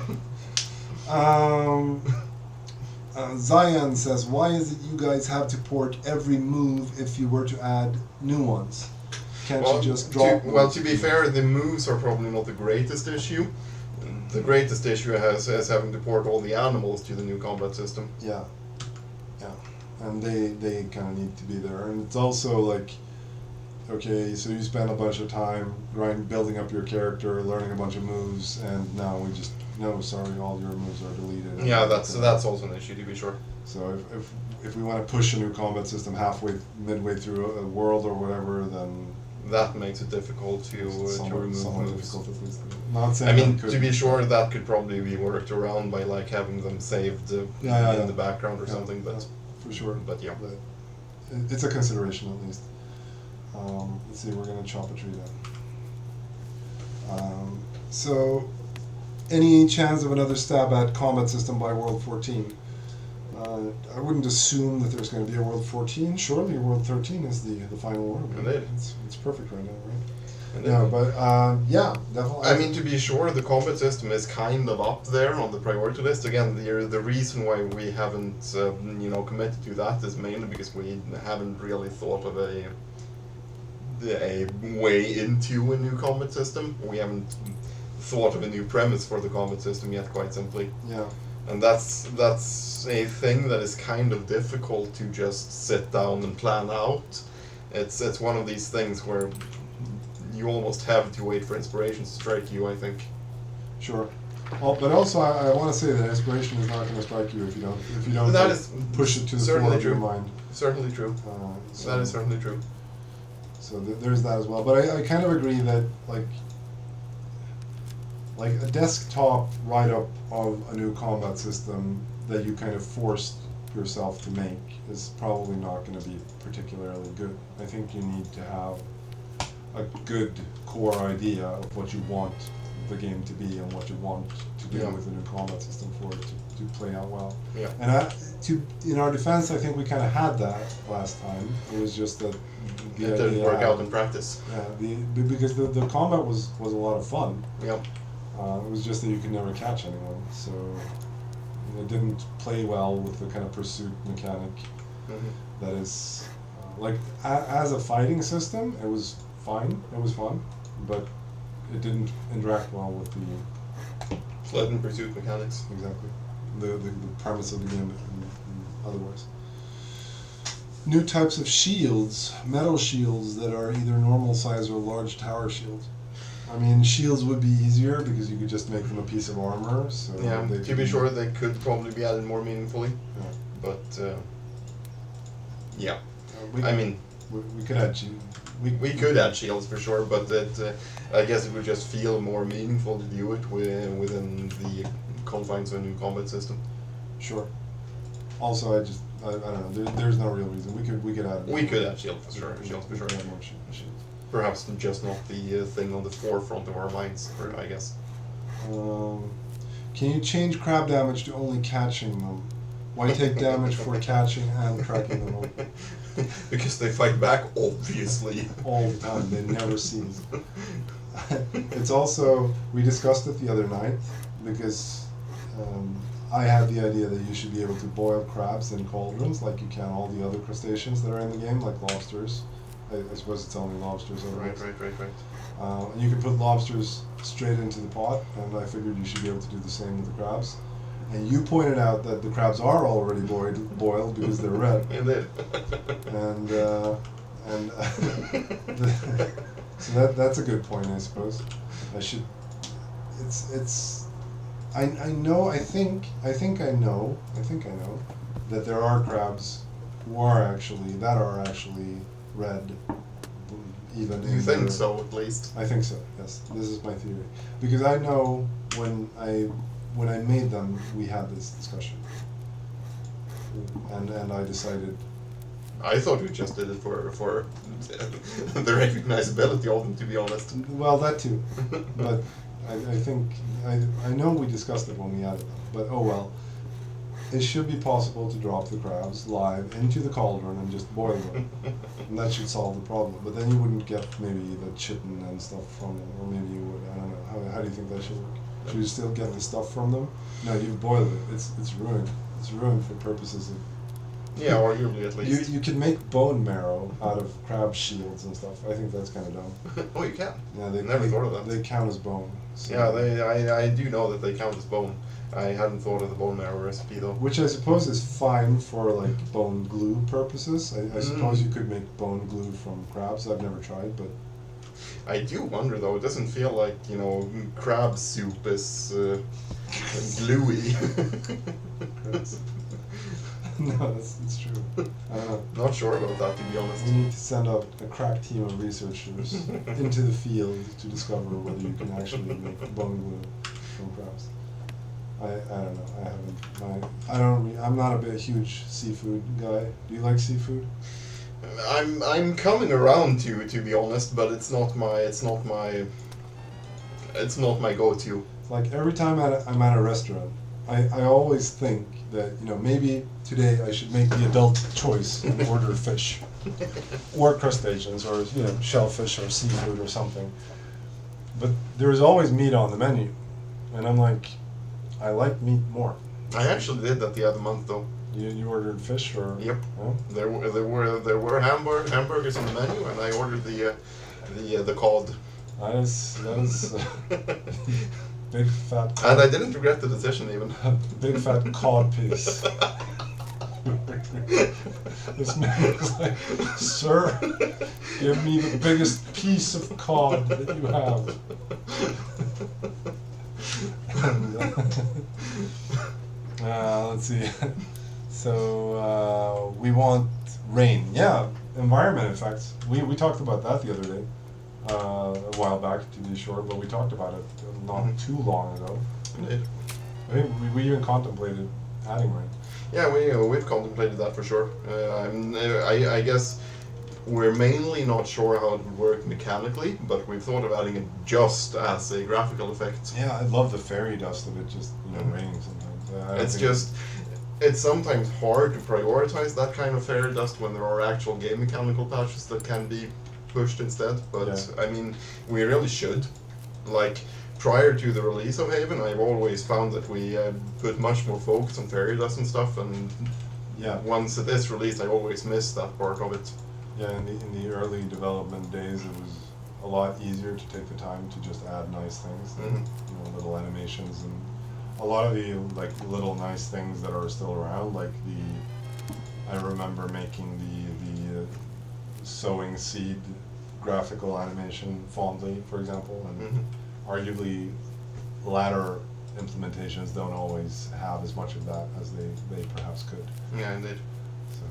Zion says, why is it you guys have to port every move if you were to add new ones? Can't you just drop Well, to be fair, the moves are probably not the greatest issue. The greatest issue is having to port all the animals to the new combat system. Yeah. And they kind of need to be there. And it's also like, okay, so you spend a bunch of time building up your character, learning a bunch of moves, and now we just, no, sorry, all your moves are deleted. Yeah, that's also an issue, to be sure. So if we want to push a new combat system midway through a world or whatever, then that makes it difficult to remove moves. Difficult at least. Not saying I mean, to be sure, that could probably be worked around by like having them saved in the background or something. But for sure. But yeah, it's a consideration at least. Let's see, we're gonna chop a tree down. So, any chance of another stab at combat system by World 14? I wouldn't assume that there's going to be a World 14. Surely World 13 is the final world. Indeed. It's perfect right now, right? Indeed. Yeah, but yeah, definitely. I mean, to be sure, the combat system is kind of up there on the priority list. Again, the reason why we haven't committed to that is mainly because we haven't really thought of a way into a new combat system. We haven't thought of a new premise for the combat system yet, quite simply. Yeah. And that's a thing that is kind of difficult to just sit down and plan out. It's one of these things where you almost have to wait for inspiration to strike you, I think. Sure. Well, but also I want to say that inspiration is not going to strike you if you don't push it to the fore of your mind. Certainly true. That is certainly true. So there's that as well. But I kind of agree that like a desktop write-up of a new combat system that you kind of forced yourself to make is probably not going to be particularly good. I think you need to have a good core idea of what you want the game to be and what you want to do with a new combat system for it to play out well. Yeah. And in our defense, I think we kind of had that last time. It was just that it didn't work out in practice. Yeah, because the combat was a lot of fun. Yep. It was just that you could never catch anyone, so it didn't play well with the kind of pursuit mechanic. Mm-hmm. That is, as a fighting system, it was fine, it was fun, but it didn't interact well with the sled and pursuit mechanics. Exactly, the premise of the game in otherwise. New types of shields, metal shields that are either normal size or large tower shields. I mean, shields would be easier because you could just make them a piece of armor. So yeah, to be sure, they could probably be added more meaningfully. Yeah. But yeah, we could add shields. We could add shields for sure, but I guess it would just feel more meaningful to do it within the confines of a new combat system. Sure. Also, I don't know. There's no real reason we could add. We could add shields for sure. Shields for sure. Add more shields. Perhaps just not the thing on the forefront of our minds, I guess. Can you change crab damage to only catching them? Why take damage for catching and cracking them up? Because they fight back, obviously. All the time. They never cease. It's also, we discussed it the other night, because I had the idea that you should be able to boil crabs in cauldrons like you can all the other crustaceans that are in the game, like lobsters. I suppose it's only lobsters. Right. And you can put lobsters straight into the pot, and I figured you should be able to do the same with the crabs. And you pointed out that the crabs are already boiled because they're red. Indeed. And so that's a good point, I suppose. I should. I know. I think I know that there are crabs who are actually red. Even You think so, at least? I think so. Yes, this is my theory. Because I know when I made them, we had this discussion, and I decided. I thought we just did it for the recognizability of them, to be honest. Well, that too, but I think I know we discussed it when we added them. But oh well, it should be possible to drop the crabs live into the cauldron and just boil them, and that should solve the problem. But then you wouldn't get maybe the chitin and stuff from them, or maybe you would. I don't know. How do you think that should work? Should you still get the stuff from them? No, you've boiled it. It's ruined. It's ruined for purposes of. Yeah, arguably at least. You can make bone marrow out of crab shields and stuff. I think that's kind of dumb. Oh, you can. Yeah, Never thought of that. They count as bone. So. Yeah, I do know that they count as bone. I hadn't thought of the bone marrow recipe though. Which I suppose is fine for like bone glue purposes. I suppose you could make bone glue from crabs. I've never tried, but. I do wonder though. It doesn't feel like crab soup is gluey. No, it's true. Not sure about that, to be honest. We need to send out a crack team of researchers into the field to discover whether you can actually make bone glue from crabs. I don't know. I'm not a huge seafood guy. Do you like seafood? I'm coming around to be honest, but it's not my go-to. Like every time I'm at a restaurant, I always think that maybe today I should make the adult choice and order fish, or crustaceans, or shellfish or seafood or something. But there is always meat on the menu, and I'm like, I like meat more. I actually did that the other month though. You ordered fish or? Yep. Oh? There were hamburgers on the menu, and I ordered the cod. That is big fat. Cod. And I didn't regret the decision even. Big fat cod piece. This man was like, "Sir, give me the biggest piece of cod that you have." Let's see. So we want rain. Yeah, environment effects. We talked about that the other day, a while back to be sure, but we talked about it not too long ago. Indeed. I think we even contemplated adding rain. Yeah, we've contemplated that for sure. I guess we're mainly not sure how it would work mechanically, but we've thought of adding it just as a graphical effect. Yeah, I love the fairy dust of it just raining sometimes. It's sometimes hard to prioritize that kind of fairy dust when there are actual game mechanical patches that can be pushed instead, but yeah. I mean, we really should. Like, prior to the release of Haven, I've always found that we put much more focus on fairy dust and stuff, and once it is released, I always miss that part of it. Yeah, in the early development days, it was a lot easier to take the time to just add nice things, little animations, and a lot of the little nice things that are still around, I remember making the sowing seed graphical animation fondly, for example, and arguably latter implementations don't always have as much of that as they perhaps could. Yeah, indeed. So,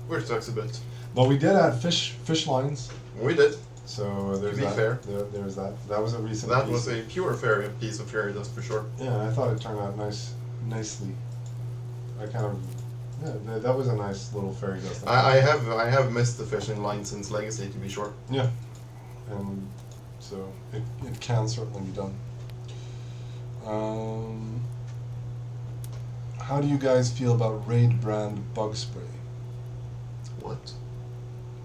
which sucks a bit. but we did add fish lines. We did. So there's that. Fair. There's that. That was a recent. That was a pure piece of fairy dust for sure. Yeah, I thought it turned out nicely. I kind of. Yeah, that was a nice little fairy dust. I have missed the fishing line since Legacy, to be sure. Yeah, and so it can certainly be done. How do you guys feel about Raid brand bug spray? What?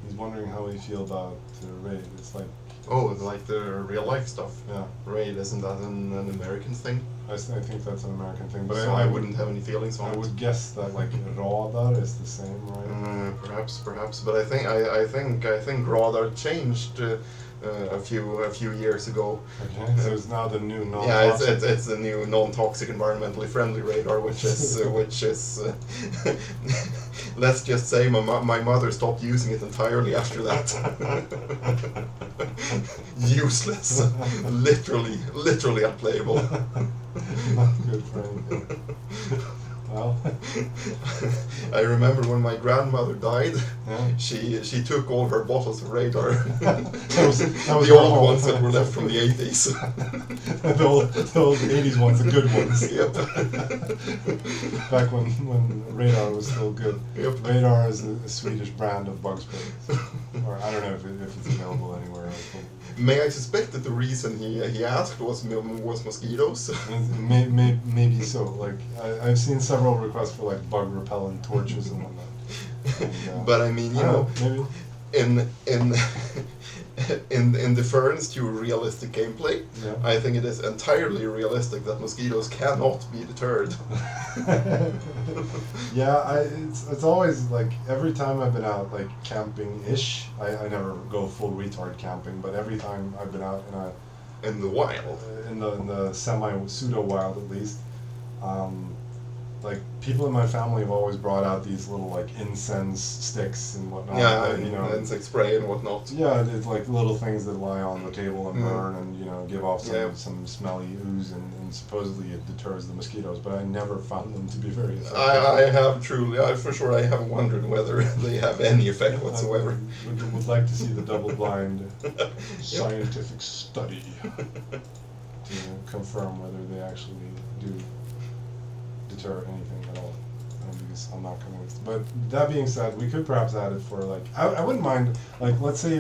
He's wondering how we feel about Raid. It's like. Oh, like the real life stuff. Yeah. Raid, isn't that an American thing? I think that's an American thing, but so I wouldn't have any feelings on it. I would guess that Radar is the same, right? Perhaps, but I think Radar changed a few years ago. Okay, so it's now the new Yeah, non-toxic. it's the new non-toxic, environmentally friendly radar, which is let's just say my mother stopped using it entirely after that. Useless, literally unplayable. Not good for anything. Well, I remember when my grandmother died, yeah. she took all her bottles of radar. That was The her old home. ones that were left from the 80s. the old 80s ones, the good ones. Yep. Back when radar was still good. Yep. Radar is a Swedish brand of bug spray. Or I don't know if it's available anywhere else. May I suspect that the reason he asked was mosquitoes? Maybe so. Like I've seen several requests for like bug repellent torches and whatnot. And, But I mean, I don't know, maybe. in deference to realistic gameplay, Yeah. I think it is entirely realistic that mosquitoes cannot be deterred. Yeah, it's always like every time I've been out like camping-ish, I never go full retard camping, but every time I've been out In the wild. in the pseudo wild at least, like people in my family have always brought out these little like incense sticks and whatnot. Yeah, that, and insect spray and whatnot. Yeah, it's like little things that lie on the table and burn and give off some smelly ooze and supposedly it deters the mosquitoes, but I never found them to be very effective. I have truly, for sure, I have wondered whether they have any effect whatsoever. I would like to see the double-blind scientific study to confirm whether they actually do deter anything at all. Because I'm not convinced. But that being said, we could perhaps add it for like I wouldn't mind like let's say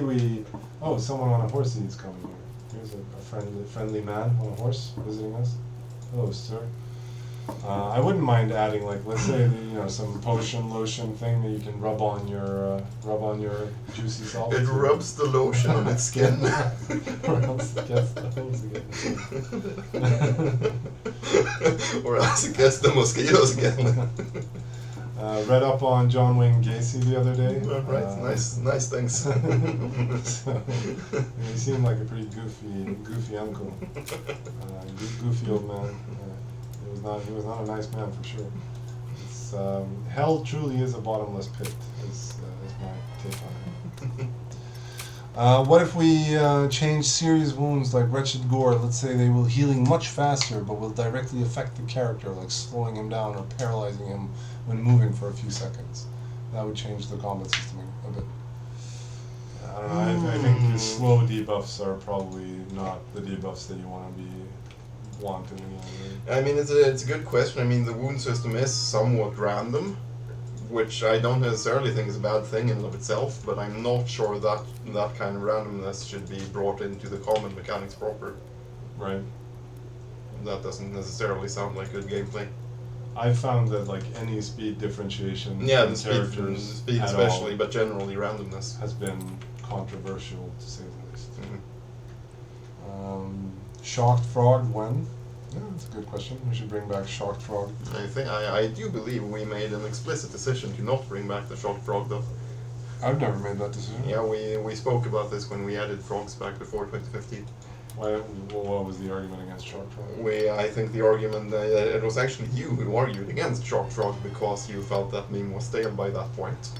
someone on a horsey is coming here. Here's a friendly man on a horse visiting us. Hello, sir. I wouldn't mind adding like let's say some potion lotion thing that you can rub on your juicy salt. It rubs the lotion on its skin. Or else it gets the hose again. Or else it gets the mosquitoes again. Read up on John Wayne Gacy the other day. Right, nice things. So, he seemed like a pretty goofy uncle. Goofy old man. He was not a nice man for sure. It's, hell truly is a bottomless pit. Is my take on it. What if we change serious wounds like wretched gore? Let's say they will healing much faster, but will directly affect the character, like slowing him down or paralyzing him when moving for a few seconds. That would change the combat system a bit. I don't know. I think the slow debuffs are probably not the debuffs that you want to be wanting. I mean, it's a good question. I mean, the wound system is somewhat random, which I don't necessarily think is a bad thing in and of itself, but I'm not sure that that kind of randomness should be brought into the combat mechanics proper. Right. That doesn't necessarily sound like good gameplay. I found that like any speed differentiation Yeah, in the characters speed at especially, all but generally randomness. has been controversial to say the least. Mm-hmm. Shocked frog when? Yeah, that's a good question. We should bring back shocked frog. I do believe we made an explicit decision to not bring back the shocked frog though. I've never made that decision. Yeah, we spoke about this when we added frogs back before 2015. What was the argument against shocked frog? I think the argument, it was actually you who argued against shocked frog because you felt that meme was stale by that point.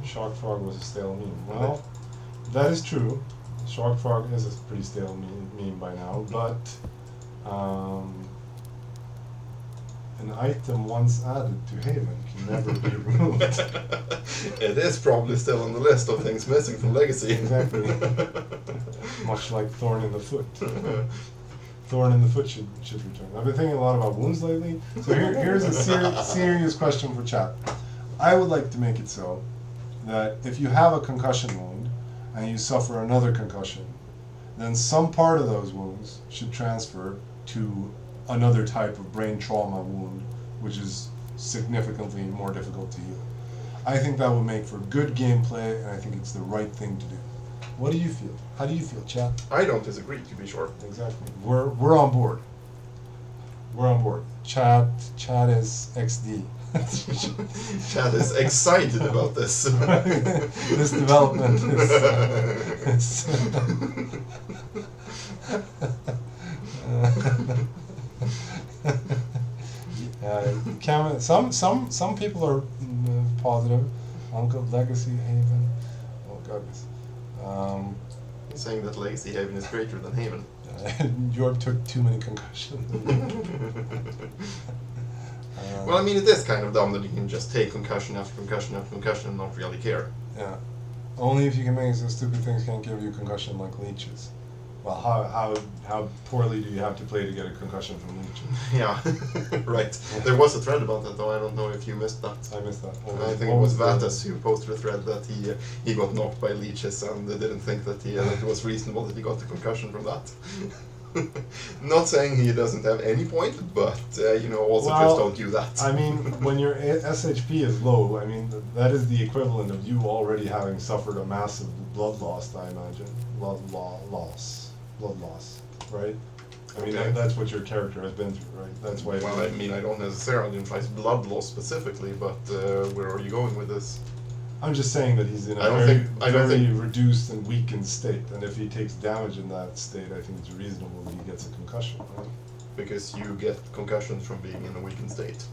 Shocked frog was a stale meme. Well, that is true. Shocked frog is a pretty stale meme by now, but an item once added to Haven can never be removed. It is probably still on the list of things missing from Legacy. Exactly. Much like Thorn in the Foot. Thorn in the Foot should return. I've been thinking a lot about wounds lately. So here's a serious question for chat. I would like to make it so that if you have a concussion wound and you suffer another concussion, then some part of those wounds should transfer to another type of brain trauma wound, which is significantly more difficult to heal. I think that would make for good gameplay, and I think it's the right thing to do. What do you feel? How do you feel, chat? I don't disagree, to be sure. Exactly. We're on board. We're on board. Chat is XD. Chad is excited about this. This development Some people are positive. Uncle Legacy Haven. Oh goodness. He's saying that Legacy Haven is greater than Haven. Jorb took too many concussions. Well, I mean, it is kind of dumb that you can just take concussion after concussion after concussion and not really care. Yeah. Only if you can make so stupid things can't give you concussion like leeches. Well, how poorly do you have to play to get a concussion from leeches? Yeah, right. There was a thread about that, though. I don't know if you missed that. I missed that. I think it was Vatas who posted a thread that he got knocked by leeches and didn't think that that it was reasonable that he got the concussion from that. Not saying he doesn't have any point, but also just don't do that. I mean, when your SHP is low, I mean that is the equivalent of you already having suffered a massive blood loss. I imagine blood loss, right? I mean Okay. that's what your character has been through, right? That's why. Well, I mean, I don't necessarily imply blood loss specifically, but where are you going with this? I'm just saying that he's in a very reduced and weakened state, and if he takes damage in that state, I think it's reasonable that he gets a concussion, right? Because you get concussions from being in a weakened state.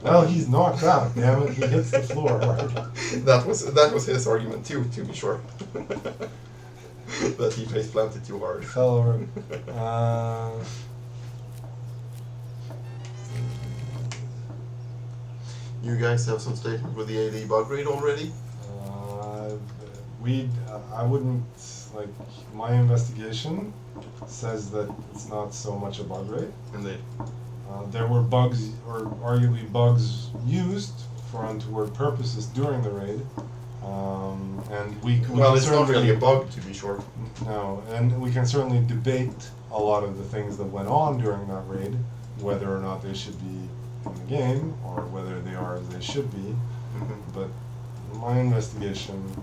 Well, he's knocked out. Damn it, he hits the floor hard. That was his argument too, to be sure. That he face planted too hard. Fell over. You guys have some statement with the AD bug rate already? I wouldn't, like, my investigation says that it's not so much a bug rate. Indeed. There were bugs, or arguably bugs, used for untoward purposes during the raid. And we Well, it's not certainly- really a bug, to be sure. No, and we can certainly debate a lot of the things that went on during that raid, whether or not they should be in the game, or whether they are as they should be. But my investigation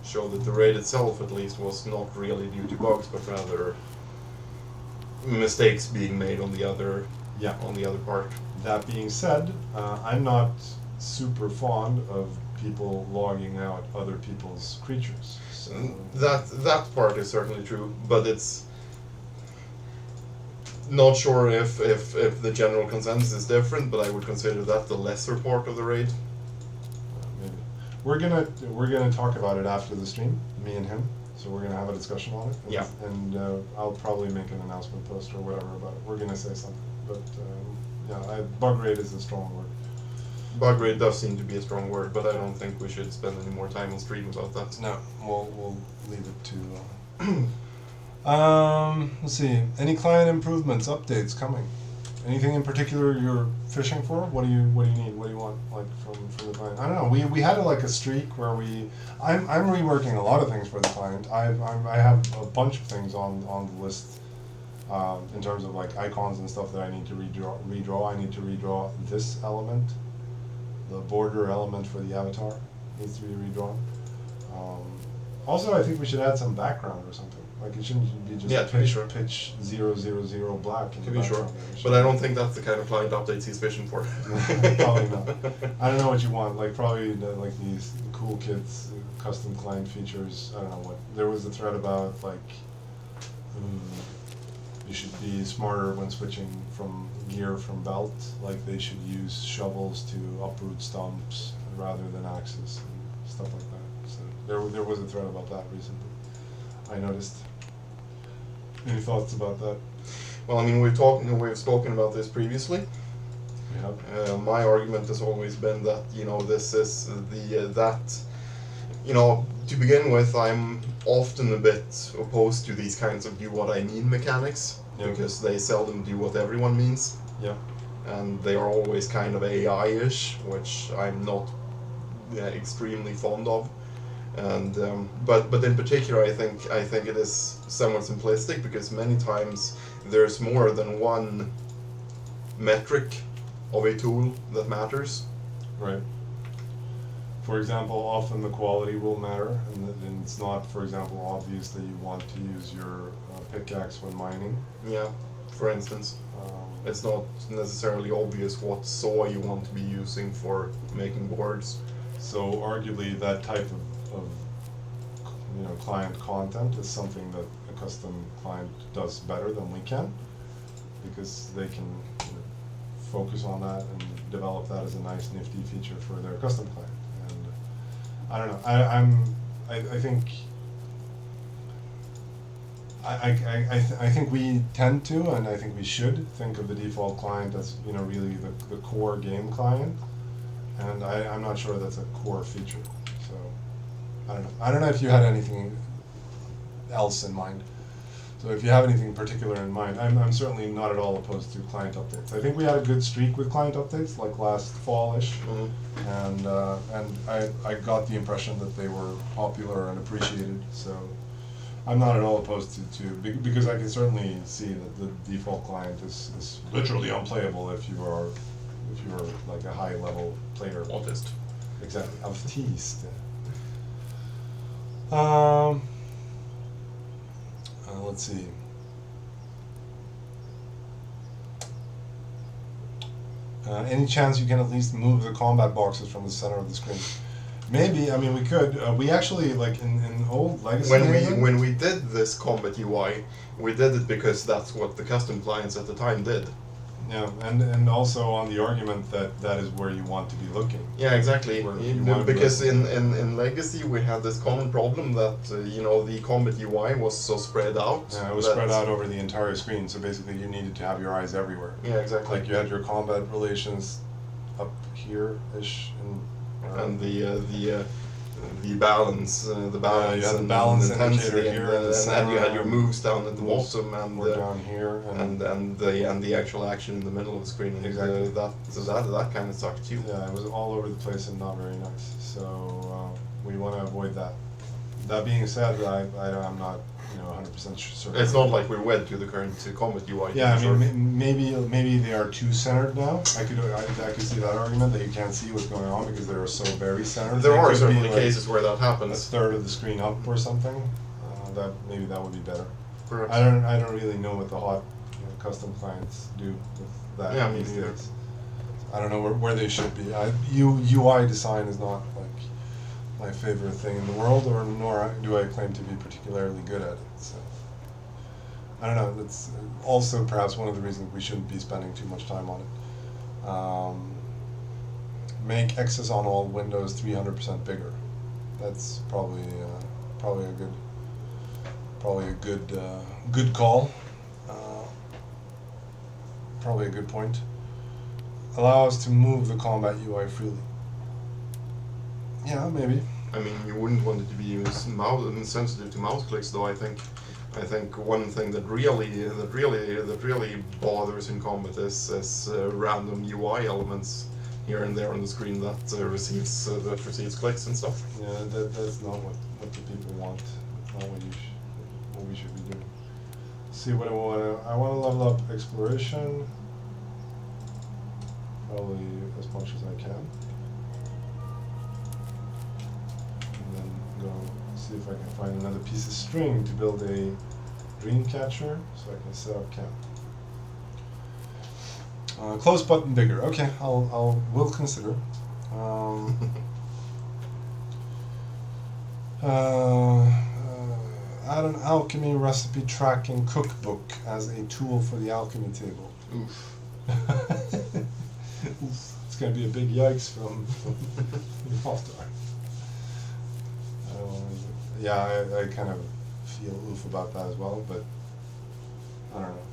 Show that the raid itself, at least, was not really due to bugs, but rather mistakes being made on the other part. That being said, I'm not super fond of people logging out other people's creatures. So That part is certainly true, but it's not sure if the general consensus is different, but I would consider that the lesser part of the raid. maybe we're gonna talk about it after the stream, me and him. So we're gonna have a discussion on it. Yeah. And I'll probably make an announcement post or whatever about it. We're gonna say something, but bug rate is a strong word. Bug rate does seem to be a strong word, but I don't think we should spend any more time on stream about that. No, we'll leave it to. Let's see. Any client improvements, updates coming? Anything in particular you're fishing for? What do you need? What do you want, like, from the client? I don't know. We had a streak where I'm reworking a lot of things for the client. I have a bunch of things on the list in terms of like icons and stuff that I need to redraw. I need to redraw this element, the border element for the avatar needs to be redrawn. Also, I think we should add some background or something. Like, it shouldn't be just pitch 000 black in To the be sure, background. but I don't think that's the kind of client updates he's fishing for. Probably not. I don't know what you want. Like, probably like these cool kids, custom client features. I don't know what. There was a thread about like you should be smarter when switching from gear from belt. Like, they should use shovels to uproot stumps rather than axes and stuff like that. So there was a thread about that recently, I noticed. Any thoughts about that? Well, I mean, we've spoken about this previously. We have. My argument has always been that this is to begin with, I'm often a bit opposed to these kinds of do what I mean mechanics, because they seldom do what everyone means. Yeah. And they are always kind of AI-ish, which I'm not extremely fond of. And but in particular, I think it is somewhat simplistic, because many times there's more than one metric of a tool that matters. Right. For example, often the quality will matter, and it's not, for example, obvious that you want to use your pickaxe when mining. Yeah, for instance. It's not necessarily obvious what saw you want to be using for making boards. So arguably that type of client content is something that a custom client does better than we can, because they can focus on that and develop that as a nice nifty feature for their custom client. And I don't know. I think. I think we tend to, and I think we should think of the default client as really the core game client, and I'm not sure that's a core feature. So I don't know. I don't know if you had anything else in mind. So if you have anything particular in mind, I'm certainly not at all opposed to client updates. I think we had a good streak with client updates, like last fall-ish, and I got the impression that they were popular and appreciated. So I'm not at all opposed to because I can certainly see that the default client is literally unplayable if you're like a high level player. Autist. Exactly, autist. Let's see. Any chance you can at least move the combat boxes from the center of the screen? Maybe. I mean, we could. We actually, like in old Legacy when we did this combat UI, we did it because that's what the custom clients at the time did. Yeah, and also on the argument that is where you want to be looking. Yeah, exactly. Because in Legacy we had this common problem that the combat UI was so spread out. Yeah, it was spread out over the entire screen. So basically, you needed to have your eyes everywhere. Yeah, exactly. Like you had your combat relations up here-ish, and the balance, you had the balance intensity, here, and then you had your moves down at the bottom, and down here, and the actual action in the middle of the screen. And exactly. That kind of sucked too. Yeah, it was all over the place and not very nice. So we want to avoid that. That being said, I'm not 100% certain. It's not like we're wed to the current combat UI. Yeah, I mean, maybe they are too centered now. I could see that argument that you can't see what's going on because they're so very centered. There are certainly cases where that happens. A third of the screen up or something. That would be better. Perhaps. I don't really know what the hot custom clients do with that. Yeah, me neither. I don't know where they should be. UI design is not like my favorite thing in the world, nor do I claim to be particularly good at it. So I don't know. That's also perhaps one of the reasons we shouldn't be spending too much time on it. Make X's on all windows 300% bigger. That's probably a good call. Probably a good point. Allow us to move the combat UI freely. Yeah, maybe. I mean, you wouldn't want it to be sensitive to mouse clicks, though. I think one thing that really bothers in combat is random UI elements here and there on the screen that receives clicks and stuff. Yeah, that's not what the people want. That's not what we should be doing. See what I want to level up exploration, probably as much as I can. Go see if I can find another piece of string to build a dream catcher so I can set up camp. Close button bigger. Okay, we'll consider. Add an alchemy recipe tracking cookbook as a tool for the alchemy table. Oof. Oof. It's going to be a big yikes from loftar. Yeah, I kind of feel oof about that as well, but I don't know.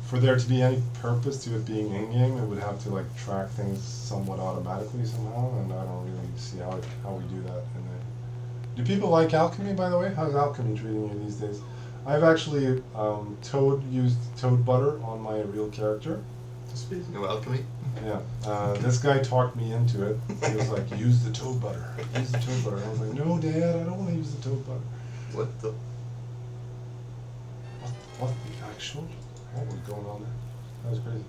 For there to be any purpose to it being in-game, it would have to track things somewhat automatically somehow, and I don't really see how we do that. Do people like alchemy, by the way? How's alchemy treating you these days? I've actually used toad butter on my real character. Speaking of alchemy. Yeah, this guy talked me into it. He was like, use the toad butter. Use the toad butter. I was like, no, Dad, I don't want to use the toad butter. What the? What the actual? What was going on there? That was crazy.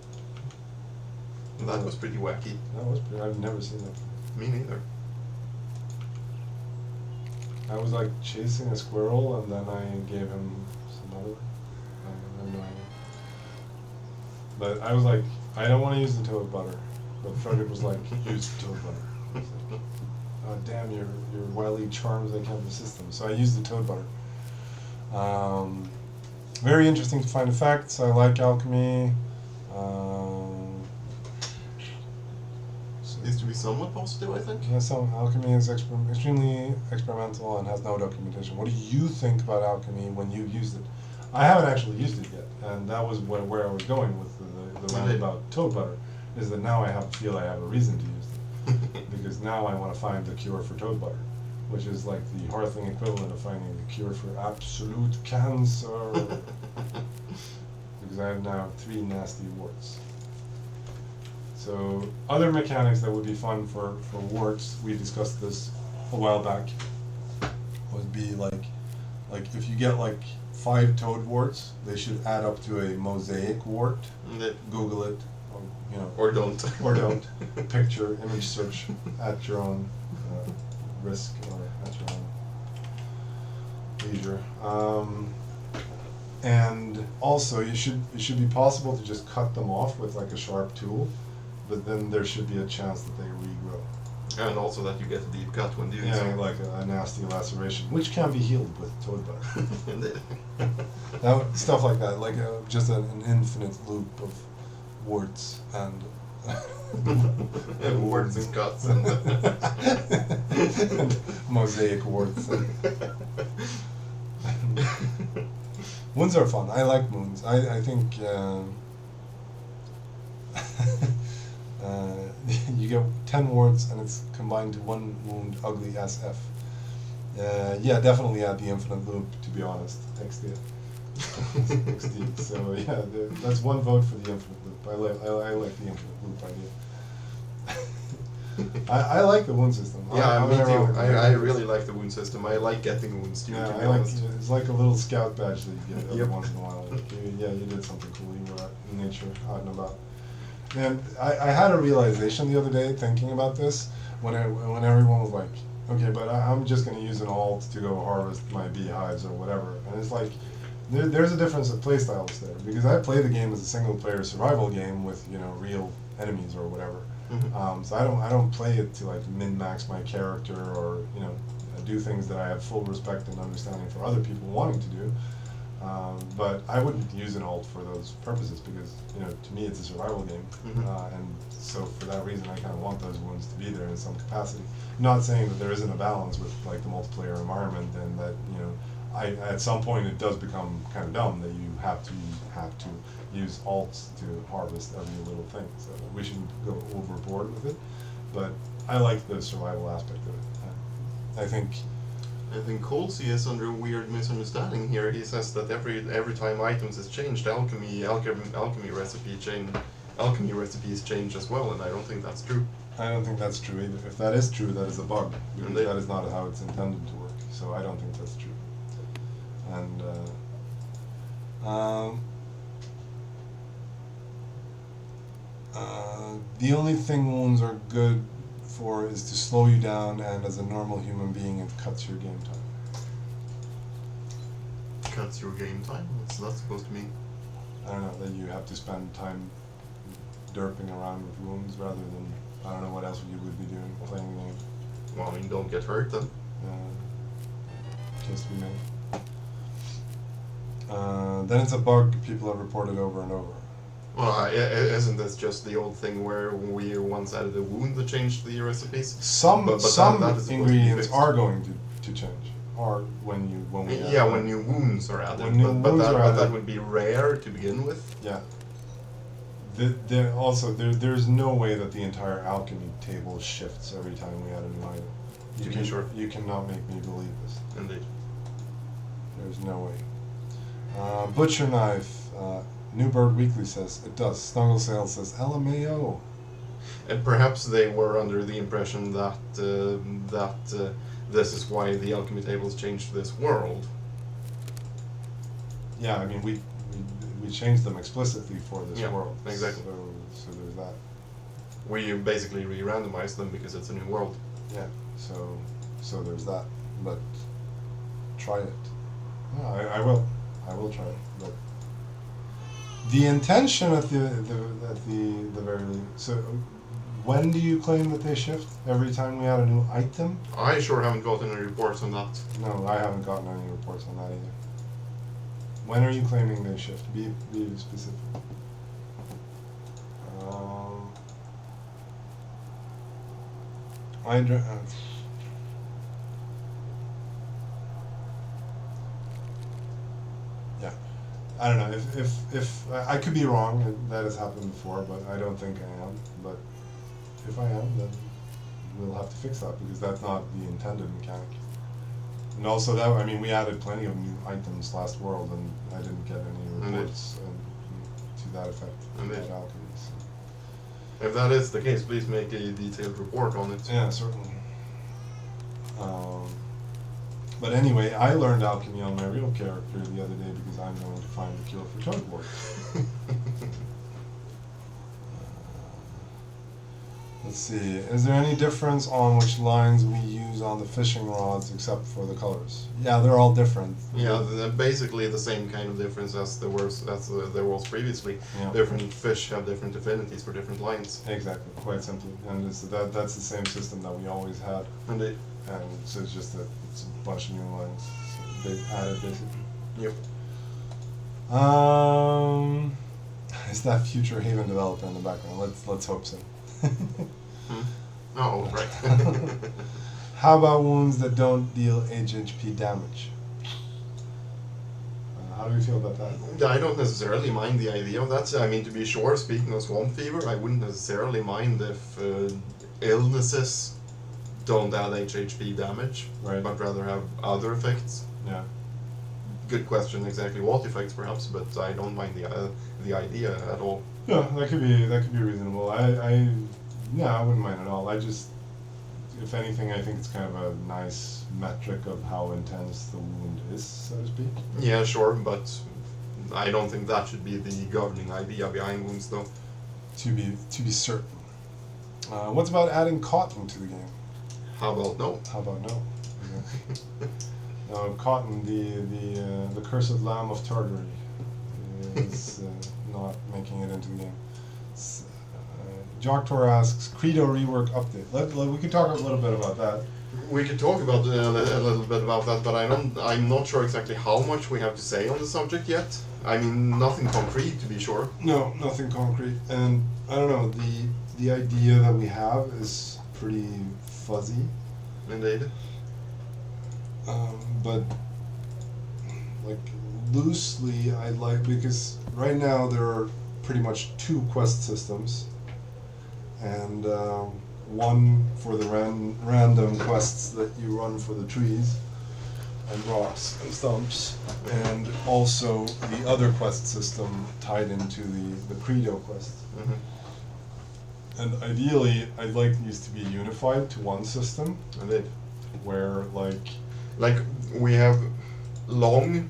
That was pretty wacky. That was pretty. I've never seen that. Me neither. I was chasing a squirrel, and then I gave him some other. I have no idea. But I was like, I don't want to use the toad butter. But Frederick was like, use the toad butter. It's like, oh, damn, your wily charms, I can't resist them. So I used the toad butter. Very interesting to find effects. I like alchemy. Needs to be somewhat positive, I think. Yeah, so alchemy is extremely experimental and has no documentation. What do you think about alchemy when you used it? I haven't actually used it yet, and that was where I was going with the roundabout toad butter, is that now I feel I have a reason to use it. Because now I want to find the cure for toad butter, which is like the Hearthling equivalent of finding the cure for absolute cancer. Because I have now 3 nasty warts. So other mechanics that would be fun for warts, we discussed this a while back, would be like if you get like 5 toad warts, they should add up to a mosaic wart. Google it, or, you know, or don't. or don't. Picture, image search at your own risk or at your own leisure. And also, it should be possible to just cut them off with like a sharp tool, but then there should be a chance that they regrow. And also that you get a deep cut when doing Yeah, so. like a nasty laceration, which can be healed with toad butter. Indeed. Stuff like that, like just an infinite loop of warts and Warts and cuts and and mosaic warts. Wounds are fun. I like wounds. I think you get 10 warts and it's combined to 1 wound, ugly as F. Yeah, definitely add the infinite loop, to be honest. XD. XD. So yeah, that's 1 vote for the infinite loop. I like the infinite loop idea. I like the wound system. yeah, I'm me gonna too. roll- I really like the wound system. I like getting wounds too, Yeah, to be I like honest. it's like a little scout badge that you get every Yep. once in a while. Like, you did something cool. You were out in nature, out and about. And I had a realization the other day thinking about this when everyone was like, okay, but I'm just going to use an alt to go harvest my beehives or whatever. And it's like there's a difference of play styles there, because I play the game as a single player survival game with, you know, real enemies or whatever. Mhm. So I don't play it to like min-max my character or, you know, do things that I have full respect and understanding for other people wanting to do. But I wouldn't use an alt for those purposes because, you know, to me it's a survival game. Mhm. And so for that reason I kind of want those wounds to be there in some capacity. Not saying that there isn't a balance with like the multiplayer environment and that, you know, at some point it does become kind of dumb that you have to use alts to harvest every little thing. So we shouldn't go overboard with it. But I like the survival aspect of it. I think Colsey is under a weird misunderstanding here. He says that every time items is changed, alchemy recipes change as well, and I don't think that's true. I don't think that's true either. If that is true, that is a bug, because Indeed. that is not how it's intended to work. So I don't think that's true. And the only thing wounds are good for is to slow you down, and as a normal human being, it cuts your game time. Cuts your game time? What's that supposed to mean? I don't know, that you have to spend time derping around with wounds rather than, I don't know what else you would be doing, playing the game. Well, I mean, don't get hurt then. Just to be made. Then it's a bug people have reported over and over. Well, isn't this just the old thing where we once added a wound that changed the recipes? Some But that is some supposed to be ingredients fixed. are going to change, or when we add Yeah, them. when new wounds are added. When new but wounds that, are but added. that would be rare to begin with. Yeah. There's no way that the entire alchemy table shifts every time we add a new item. To be sure. You cannot make me believe this. Indeed. There's no way. Butcher knife. Newbird Weekly says it does. Snuggle Sales says LMAO. And perhaps they were under the impression that this is why the alchemy tables changed this world. Yeah, I mean we changed them explicitly for this Yeah, world. exactly. So there's that. We basically re-randomized them because it's a new world. Yeah. So there's that. But try it. No, I will. I will try it. But the intention at the very least. So When do you claim that they shift? Every time we add a new item? I sure haven't gotten any reports on that. No, I haven't gotten any reports on that either. When are you claiming they shift? Be specific. Yeah, I don't know. If I could be wrong, that has happened before, but I don't think I am. But if I am, then we'll have to fix that because that's not the intended mechanic. And also that, I mean, we added plenty of new items last world, and I didn't get any reports to that effect. Indeed. About alchemy, so. If that is the case, please make a detailed report on it. Yeah, certainly. But anyway, I learned alchemy on my real character the other day because I'm going to find the cure for Jorb. Let's see. Is there any difference on which lines we use on the fishing rods except for the colors? Yeah, they're all different. Yeah, they're basically the same kind of difference as there was previously. Yeah. Different fish have different affinities for different lines. Exactly, quite simply. And that's the same system that we always had. Indeed. And so it's just that it's a bunch of new lines. So they added basically. Yep. Is that future Haven developer in the background? Let's hope so. Oh, right. How about wounds that don't deal HP damage? How do we feel about that? I don't necessarily mind the idea of that. I mean, to be sure, speaking of swamp fever, I wouldn't necessarily mind if illnesses don't add HP damage, Right. but rather have other effects. Yeah. Good question, exactly what effects perhaps, but I don't mind the idea at all. Yeah, that could be reasonable. I wouldn't mind at all. I just, if anything, I think it's kind of a nice metric of how intense the wound is, so to speak. Yeah, sure, but I don't think that should be the governing idea behind wounds, though. To be certain. What's about adding cotton to the game? How about no? How about no? Cotton, the cursed lamb of Tartary, is not making it into the game. Joktor asks, Credo rework update. We could talk a little bit about that. We could talk about a little bit about that, but I'm not sure exactly how much we have to say on the subject yet. I mean, nothing concrete, to be sure. No, nothing concrete. And I don't know, the idea that we have is pretty fuzzy. Indeed. But like loosely, I like, because right now there are pretty much 2 quest systems, and one for the random quests that you run for the trees and rocks and stumps, and also the other quest system tied into the Credo quest. Mm-hmm. And ideally, I'd like these to be unified to one system, Indeed. where Like we have long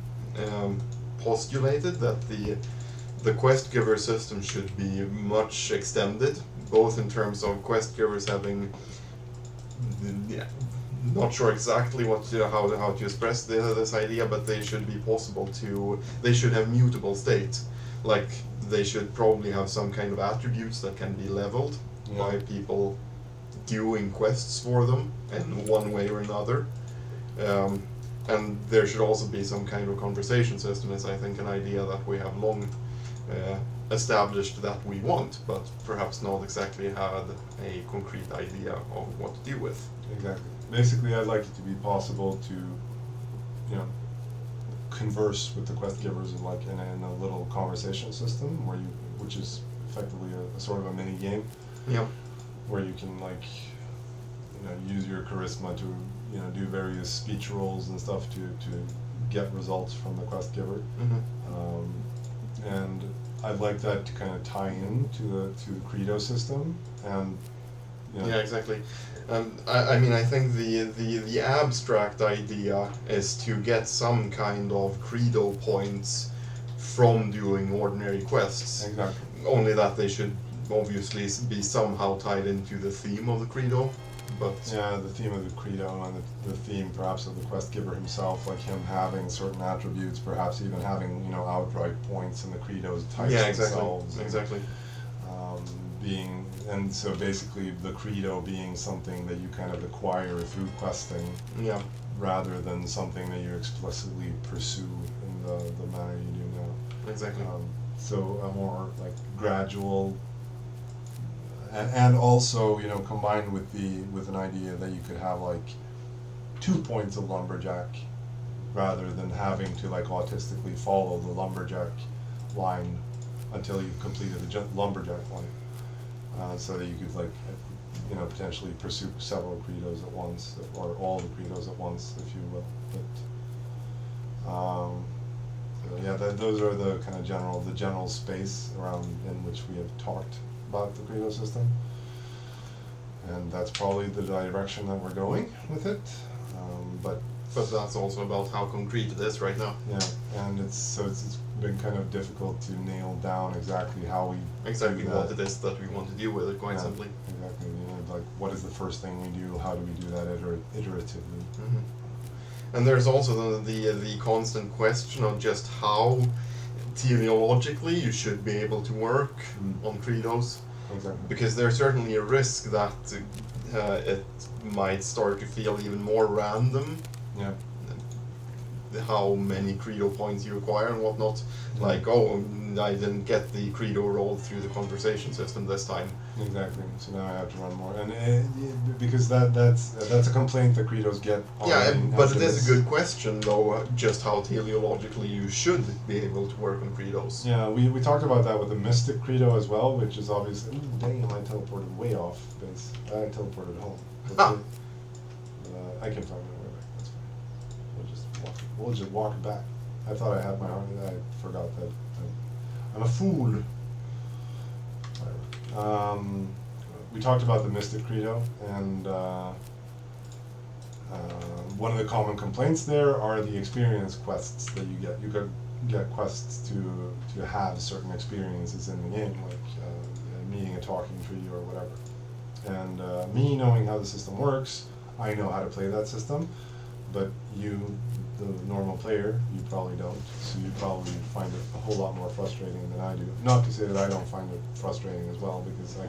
postulated that the quest giver system should be much extended, both in terms of quest givers having, not sure exactly how to express this idea, but they should be they should have mutable state, like they should probably have some kind of attributes that can be leveled by people doing quests for them in one way or another. And there should also be some kind of conversation system, is I think an idea that we have long established that we want, but perhaps not exactly had a concrete idea of what to do with. Exactly. Basically, I'd like it to be possible to, converse with the quest givers in a little conversation system which is effectively a sort of a mini game. Yeah. Where you can use your charisma to do various speech rolls and stuff to get results from the quest giver. Mm-hmm. And I'd like that to kind of tie in to the Credo system, and yeah, exactly. I mean, I think the abstract idea is to get some kind of Credo points from doing ordinary quests. Exactly. Only that they should obviously be somehow tied into the theme of the Credo. But yeah, the theme of the Credo and the theme perhaps of the quest giver himself, like him having certain attributes, perhaps even having outright points in the Credo's types themselves. Exactly. Being and so basically the credo being something that you kind of acquire through questing, Yeah. rather than something that you explicitly pursue in the manner you do now. Exactly. So a more like gradual, and also, you know, combined with an idea that you could have like 2 points of lumberjack, rather than having to like autistically follow the lumberjack line until you've completed the lumberjack line, so that you could like, you know, potentially pursue several credos at once, or all the credos at once, if you will. But so yeah, those are the kind of general space around in which we have talked about the credo system, and that's probably the direction that we're going with it. But that's also about how concrete it is right now. yeah, and it's been kind of difficult to nail down exactly how we Exactly do what that. it is that we want to do with it, quite Yeah, simply. exactly. You know, like what is the first thing we do? How do we do that iteratively? Mhm. And there's also the constant question of just how teleologically you should be able to work on credos, Exactly. because there's certainly a risk that it might start to feel even more random Yeah. how many credo points you acquire and whatnot. Like, oh, I didn't get the credo rolled through the conversation system this time. Exactly. So now I have to run more, and because that's a complaint that credos get. Yeah, but it is this. a good question though, just how teleologically you should be able to work on credos. Yeah, we talked about that with the Mystic Credo as well, which is obviously, dang, I teleported way off base. I teleported home. I can find my way back. That's fine. We'll just walk back. I thought I had my heart. I forgot that. I'm a fool. Whatever. We talked about the Mystic Credo, and one of the common complaints there are the experience quests that you get. You could get quests to have certain experiences in the game, like meeting a talking tree or whatever. And me knowing how the system works, I know how to play that system, but you, the normal player, you probably don't. So you probably find it a whole lot more frustrating than I do. Not to say that I don't find it frustrating as well, because I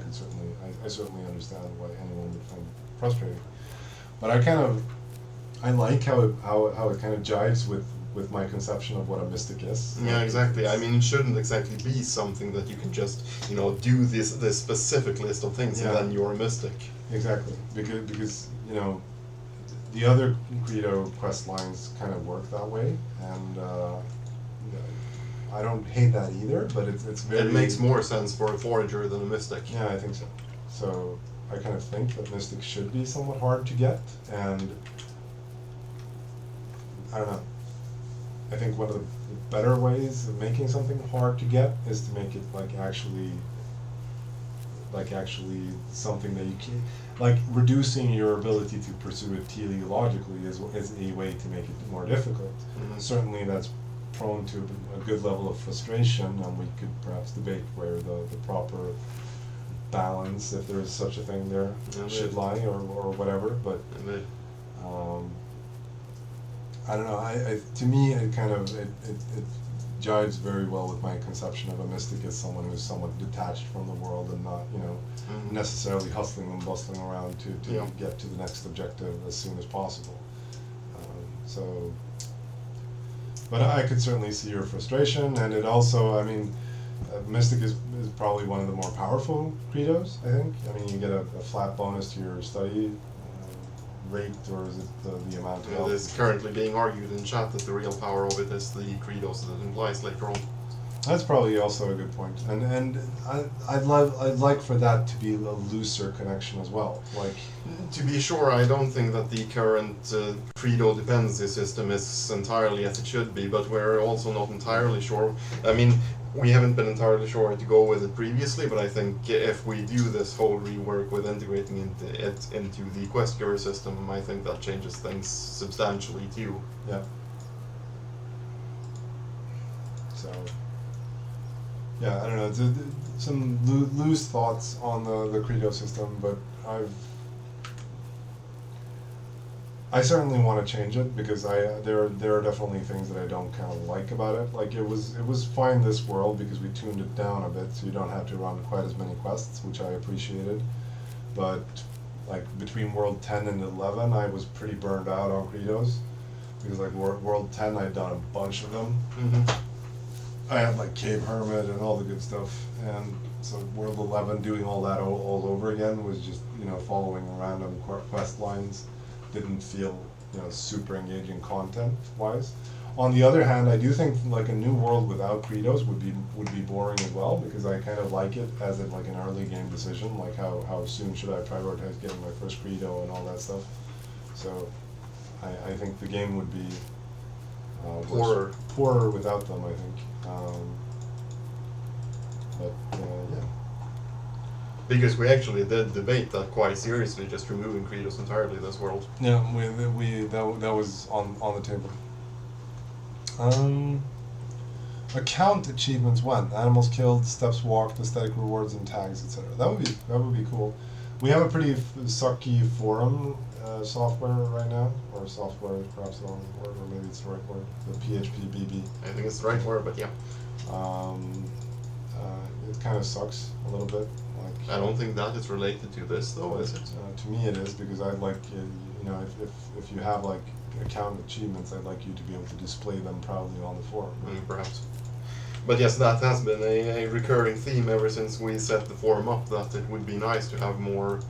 certainly understand why anyone would find it frustrating. But I like how it kind of jives with my conception of what a mystic is. Yeah, exactly. I mean, it shouldn't exactly be something that you can just, do this specific list of things and then you're a mystic. Exactly, because the other credo quest lines kind of work that way, and I don't hate that either. But it's very. It makes more sense for a forager than a mystic. Yeah, I think so. So I kind of think that mystics should be somewhat hard to get, and I don't know. I think one of the better ways of making something hard to get is to make it actually something that you can, like reducing your ability to pursue it teleologically is a way to make it more difficult. Mm-hmm. Certainly that's prone to a good level of frustration, and we could perhaps debate where the proper balance, if there is such a thing there, should lie, or whatever, but I don't know. To me, it jives very well with my conception of a mystic as someone who's somewhat detached from the world and not, necessarily hustling and bustling around to get to the next objective as soon as possible. But I could certainly see your frustration, and it also, I mean, mystic is probably one of the more powerful credos, I think. I mean, you get a flat bonus to your study rate, or is it the amount of It is currently being argued in chat that the real power of it is the credos that it implies later on. That's probably also a good point, and I'd like for that to be a looser connection as well. Like, to be sure, I don't think that the current credo dependency system is entirely as it should be, but we're also not entirely sure. I mean, we haven't been entirely sure to go with it previously, but I think if we do this whole rework with integrating it into the quest giver system, I think that changes things substantially too. yeah. So, yeah, I don't know. Some loose thoughts on the credo system, but I certainly want to change it because there are definitely things that I don't kind of like about it. Like it was fine this world because we tuned it down a bit, so you don't have to run quite as many quests, which I appreciated. But like between World 10 and 11, I was pretty burned out on Credos because like World 10, I'd done a bunch of them. I had like Cave Hermit and all the good stuff, and so World 11 doing all that all over again was just following random quest lines. Didn't feel super engaging content wise. On the other hand, I do think like a new world without Credos would be boring as well, because I kind of like it as like an early game decision, like how soon should I prioritize getting my first Credo and all that stuff. So I think the game would be poorer without them, I think. But yeah. Because we actually did debate that quite seriously, just removing Credos entirely this world. Yeah, that was on the table. Account achievements when animals killed, steps walked, aesthetic rewards, and tags, etc. That would be cool. We have a pretty sucky forum software right now, or software is perhaps the wrong word, or maybe it's the right word. The PHP BB. I think it's the right word, but yeah. It kind of sucks a little bit. Like, I don't think that is related to this, though, is it? To me, it is, because I'd like if you have like account achievements, I'd like you to be able to display them proudly on the forum. Perhaps. But yes, that has been a recurring theme ever since we set the forum up, that it would be nice to have more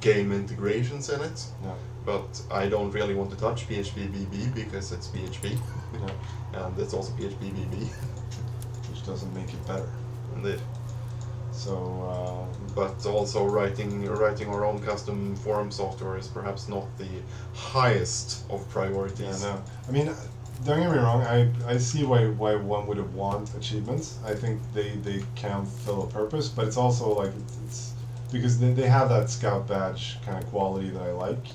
game integrations in it. Yeah. But I don't really want to touch PHP BB because it's PHP. Yeah. And it's also PHP BB. Which doesn't make it better. Indeed. So, but also writing our own custom forum software is perhaps not the highest of priorities. Yeah, no. I mean, don't get me wrong. I see why one would have want achievements. I think they can fill a purpose, but it's also like it's because they have that scout badge kind of quality that I like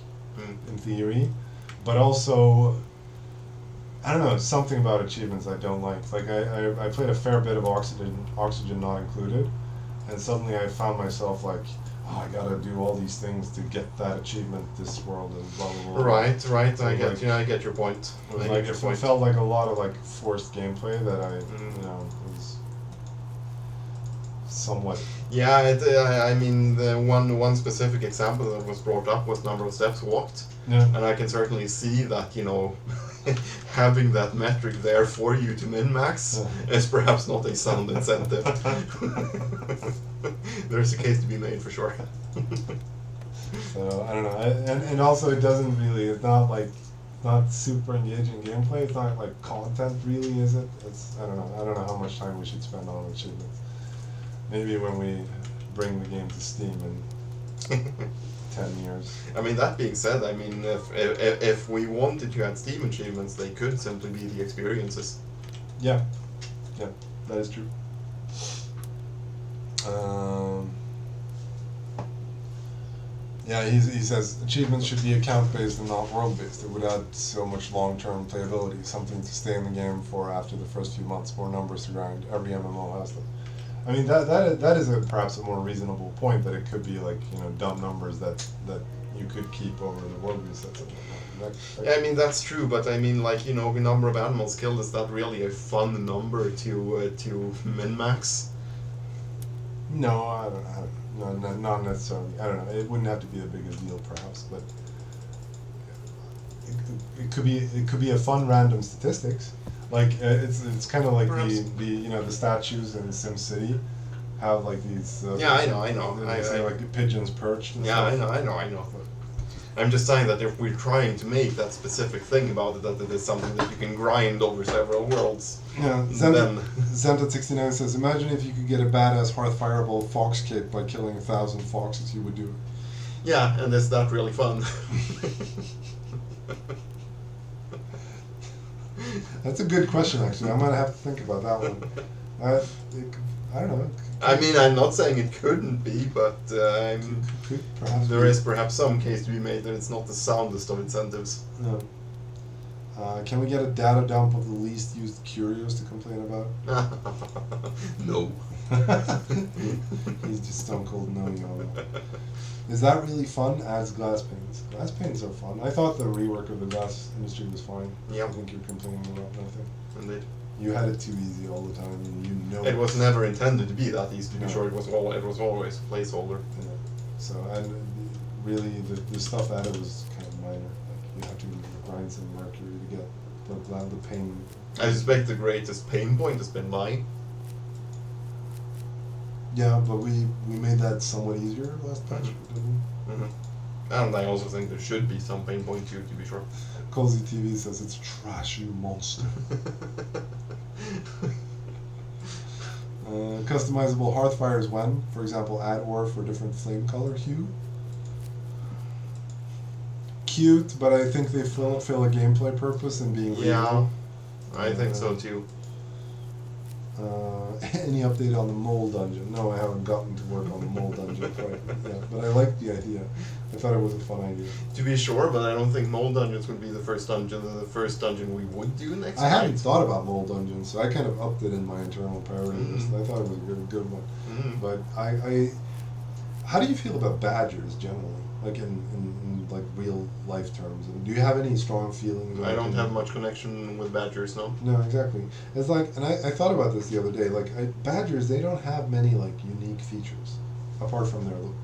in theory, but also I don't know, something about achievements I don't like. Like I played a fair bit of Oxygen Not Included. And suddenly I found myself like, oh, I gotta do all these things to get that achievement this world and blah blah blah. Right. I get your point. It felt like a lot of like forced gameplay that I was somewhat. Yeah, I mean the one specific example that was brought up was number of steps walked. Yeah. And I can certainly see that having that metric there for you to min-max is perhaps not a sound incentive. There's a case to be made for sure. So I don't know, and also it doesn't really. It's not super engaging gameplay. It's not like content really, is it? I don't know how much time we should spend on achievements. Maybe when we bring the game to Steam in 10 years. I mean, that being said, I mean, if we wanted to add Steam achievements, they could simply be the experiences. Yeah, that is true. Yeah, he says achievements should be account-based and not world-based. It would add so much long-term playability, something to stay in the game for after the first few months, more numbers to grind. Every MMO has them. I mean, that is perhaps a more reasonable point, that it could be like, dumb numbers that you could keep over the world resets. Yeah, I mean, that's true, but I mean, like, the number of animals killed, is that really a fun number to min-max? No, I don't know. No, not necessarily. I don't know. It wouldn't have to be a big a deal, perhaps, but it could be a fun random statistics. Like it's kind of like the statues in SimCity have like these. Yeah, I know. They say like pigeons perched. And yeah, stuff. I know. I'm just saying that if we're trying to make that specific thing about it, that it is something that you can grind over several worlds. Yeah, Zenta69 says, imagine if you could get a badass hearth-fireable fox cape by killing 1,000 foxes, you would do it. Yeah, and is that really fun? That's a good question, actually. I might have to think about that one. I don't know. I mean, I'm not saying it couldn't be, but there is perhaps some case to be made that it's not the soundest of incentives. No. Can we get a data dump of the least used curios to complain about? No. He's just stone cold knowing all that. Is that really fun? Adds glass panes. Glass panes are fun. I thought the rework of the glass industry was fine. Yep. I think you're complaining about nothing. Indeed. You had it too easy all the time, and you know It was never intended to be that easy, to be No. sure. It was always a placeholder. Yeah. So, and really, the stuff added was kind of minor. Like, you have to grind some mercury to get the pane. I suspect the greatest pain point has been mine. Yeah, but we made that somewhat easier last patch, didn't we? Mm-hmm. And I also think there should be some pain point too, to be sure. Cozy TV says it's trash, you monster. Customizable hearth fires when, for example, add ore for different flame color hue. Cute, but I think they fill a gameplay purpose in being Yeah, real. I think so too. Any update on the mole dungeon? No, I haven't gotten to work on the mole dungeon quite yet, but I like the idea. I thought it was a fun idea. To be sure, but I don't think mole dungeons would be the first dungeon. The first dungeon we would do next. I hadn't night. thought about mole dungeons, so I kind of upped it in my internal priority list. I thought it was a good one. But I how do you feel about badgers generally, like in like real life terms? And do you have any strong feelings? I don't have much connection with badgers, no. No, exactly. It's like, and I thought about this the other day. Like badgers, they don't have many like unique features apart from their look.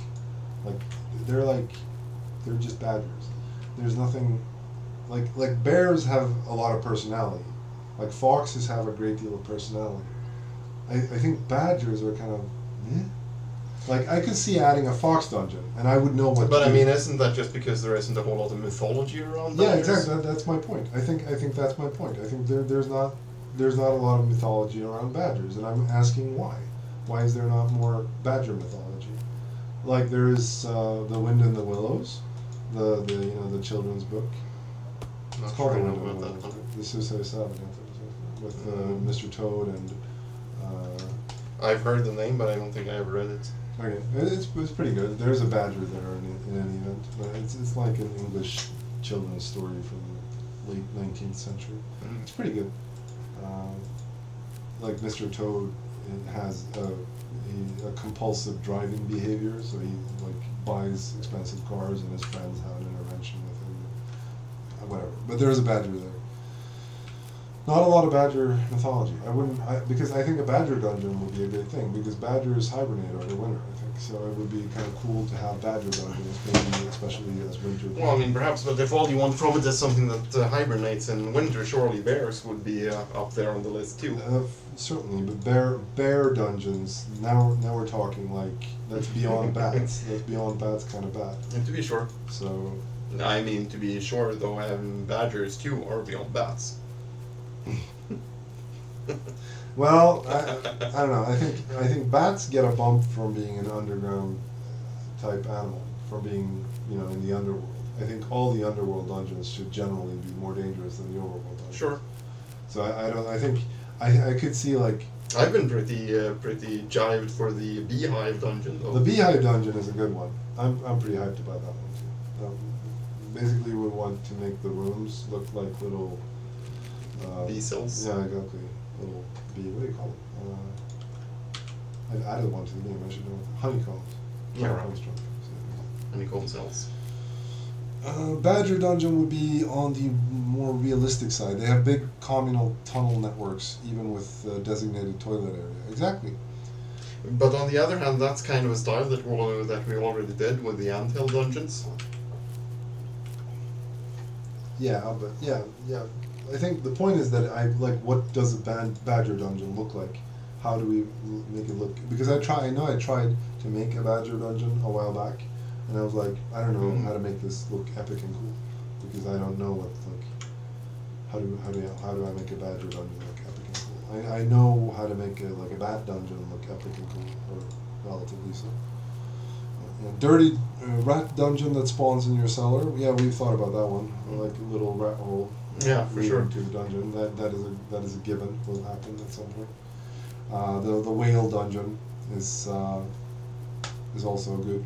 Like they're just badgers. There's nothing like bears have a lot of personality. Like foxes have a great deal of personality. I think badgers are kind of like I could see adding a fox dungeon and I would know what But to I do. mean, isn't that just because there isn't a whole lot of mythology around Yeah, badgers? exactly. That's my point. I think that's my point. I think there's not a lot of mythology around badgers, and I'm asking why. Why is there not more badger mythology? Like there is The Wind in the Willows, the children's book. Not It's called sure The I Wind know in the about that Willows. one. This is so sad with Mr. Toad and. I've heard the name, but I don't think I ever read it. Okay, it's pretty good. There's a badger there in any event, but it's like an English children's story from the late 19th century. It's pretty good. Like Mr. Toad has a compulsive driving behavior, so he like buys expensive cars, and his friends have an intervention with him. Whatever, but there's a badger there. Not a lot of badger mythology. Because I think a badger dungeon would be a great thing, because badgers hibernate over the winter, I think. So it would be kind of cool to have badger dungeons, maybe especially as winter. Well, I mean, perhaps, but if all you want from it is something that hibernates in winter, surely bears would be up there on the list too. Certainly, but bear dungeons. Now we're talking like that's beyond bats. That's beyond bats kind of bat. And to be sure. So I mean, to be sure, though, badgers too are beyond bats. well, I don't know. I think bats get a bump from being an underground type animal, from being in the underworld. I think all the underworld dungeons should generally be more dangerous than the overworld dungeons. Sure. So I think I could see like I've been pretty jived for the beehive dungeon though. the beehive dungeon is a good one. I'm pretty hyped about that one too. Basically, we want to make the rooms look like little bee cells. Yeah, exactly. Little bee. What do you call them? I've added one to the game. I should know. Honeycombs. Yeah, right. Honeycomb. Honeycomb cells. Badger Dungeon would be on the more realistic side. They have big communal tunnel networks, even with designated toilet area. Exactly. But on the other hand, that's kind of a style that we already did with the anthill dungeons. Yeah, but yeah. I think the point is that what does a Badger Dungeon look like? How do we make it look? Because I know I tried to make a Badger Dungeon a while back, and I was like, I don't know how to make this look epic and cool, because I don't know what how do I make a Badger Dungeon look epic and cool? I know how to make a Bat Dungeon look epic and cool, or relatively so. Dirty rat dungeon that spawns in your cellar. Yeah, we've thought about that one. Like a little rat hole. Yeah, for sure. To a dungeon. That is a given. Will happen at some point. The whale dungeon is also good.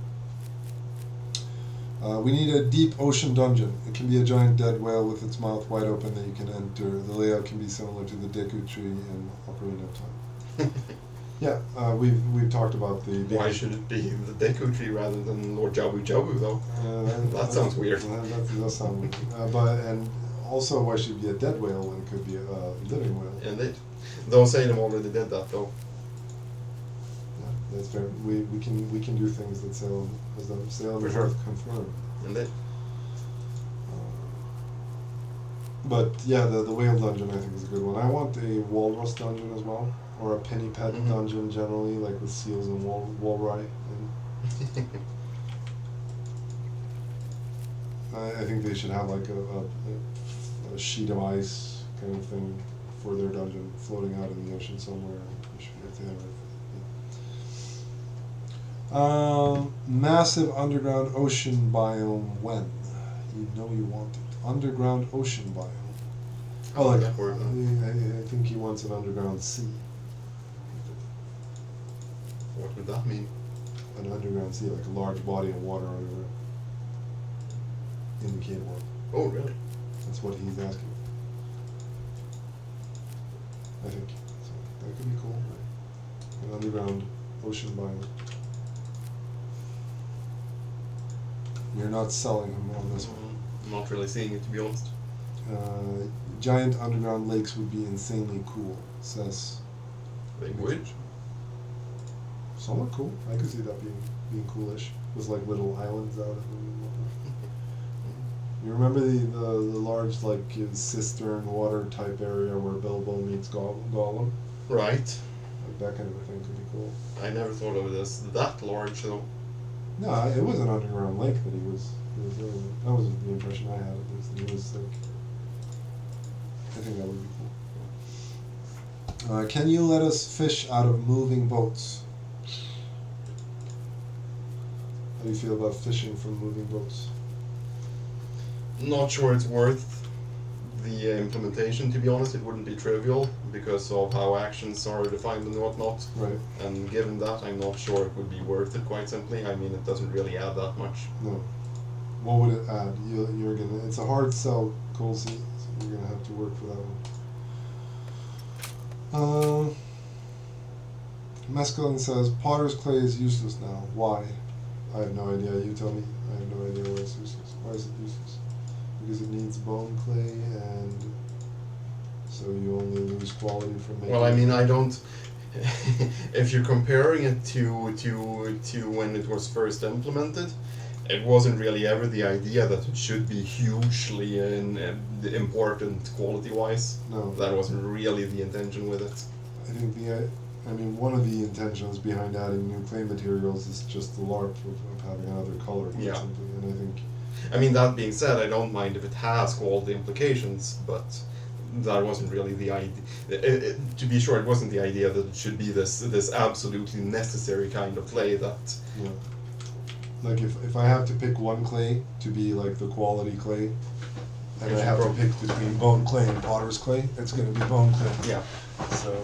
We need a deep ocean dungeon. It can be a giant dead whale with its mouth wide open that you can enter. The layout can be similar to the Deku tree in Ocarina of Time. Yeah, we've talked about the. Why should it be the Deku tree rather than Lord Jabu Jabu though? That sounds weird. That does sound weird. And also, why should it be a dead whale when it could be a living whale? Indeed. Though Salem already did that though. Yeah, that's fair. We can do things that Salem has done. Salem For is sure. worth confirmed. Indeed. But yeah, the whale dungeon I think is a good one. I want a walrus dungeon as well, or a penny pet Mhm. dungeon generally, like with seals and walrus. I think they should have like a sheet of ice kind of thing for their dungeon floating out in the ocean somewhere. They should be able to have it. Massive underground ocean biome when? You know you want it. Underground ocean biome. Oh, like, that word, I think he wants an underground sea. What would that mean? An underground sea, like a large body of water underground. In the cave world. Oh, really? That's what he's asking. I think. So that could be cool, right? An underground ocean biome. You're not selling him on this one. I'm not really seeing it, to be honest. Giant underground lakes would be insanely cool, says. They would. Somewhat cool. I could see that being coolish. With like little islands out of them and whatnot. You remember the large like cistern water type area where Bilbo meets Gollum? Right. Like that kind of a thing could be cool. I never thought of it as that large, though. No, it was an underground lake that he was living. That was the impression I had at least. He was like, I think that would be cool. Can you let us fish out of moving boats? How do you feel about fishing from moving boats? Not sure it's worth the implementation, to be honest. It wouldn't be trivial because of how actions are defined and whatnot. Right. And given that, I'm not sure it would be worth it, quite simply. I mean, it doesn't really add that much. No. What would it add? You're gonna. It's a hard sell, Colsey, so you're gonna have to work for that one. Mescaline says potter's clay is useless now. Why? I have no idea. You tell me. I have no idea why it's useless. Why is it useless? Because it needs bone clay, and so you only lose quality from making. Well, I mean, I don't. If you're comparing it to when it was first implemented, it wasn't really ever the idea that it should be hugely important quality-wise. No. That wasn't really the intention with it. I think one of the intentions behind adding new clay materials is just the LARP of having another color. Yeah. Simply. And I think. I mean, that being said, I don't mind if it has quality implications, but that wasn't really the idea. To be sure, it wasn't the idea that it should be this absolutely necessary kind of clay that. Yeah. Like if I have to pick one clay to be like the quality clay, and I have to pick between bone clay and potter's clay, it's going to be bone clay. Yeah. So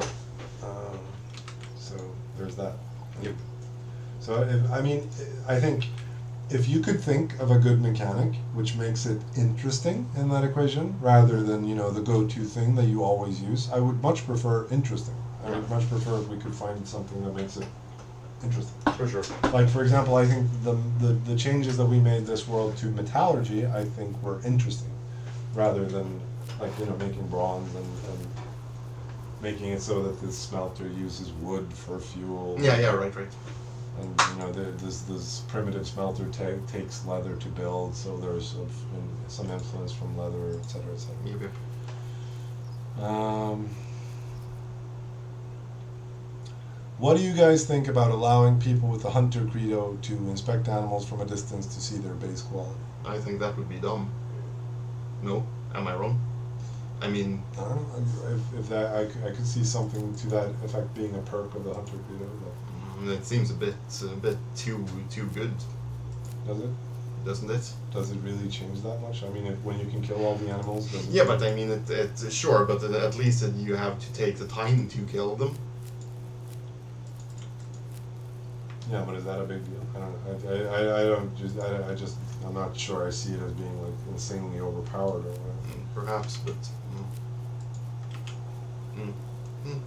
there's that. Yep. So I think if you could think of a good mechanic which makes it interesting in that equation, rather than the go-to thing that you always use, I would much prefer interesting. I would much prefer if we could find something that makes it interesting. For sure. Like for example, I think the changes that we made this world to metallurgy, I think were interesting, rather than like making bronze and making it so that this smelter uses wood for fuel. Yeah, right. And this primitive smelter takes leather to build, so there's some influence from leather, etc., etc. Yep. What do you guys think about allowing people with the hunter credo to inspect animals from a distance to see their base quality? I think that would be dumb. No? Am I wrong? I mean... I don't know. If that, I could see something to that effect being a perk of the hunter credo. It seems a bit too good, Does it? doesn't it? Does it really change that much? I mean, when you can kill all the animals, does it? Yeah, but I mean, it's sure, but at least you have to take the time to kill them. Yeah, but is that a big deal? I don't know. I'm not sure I see it as being like insanely overpowered or whatever. Perhaps, but...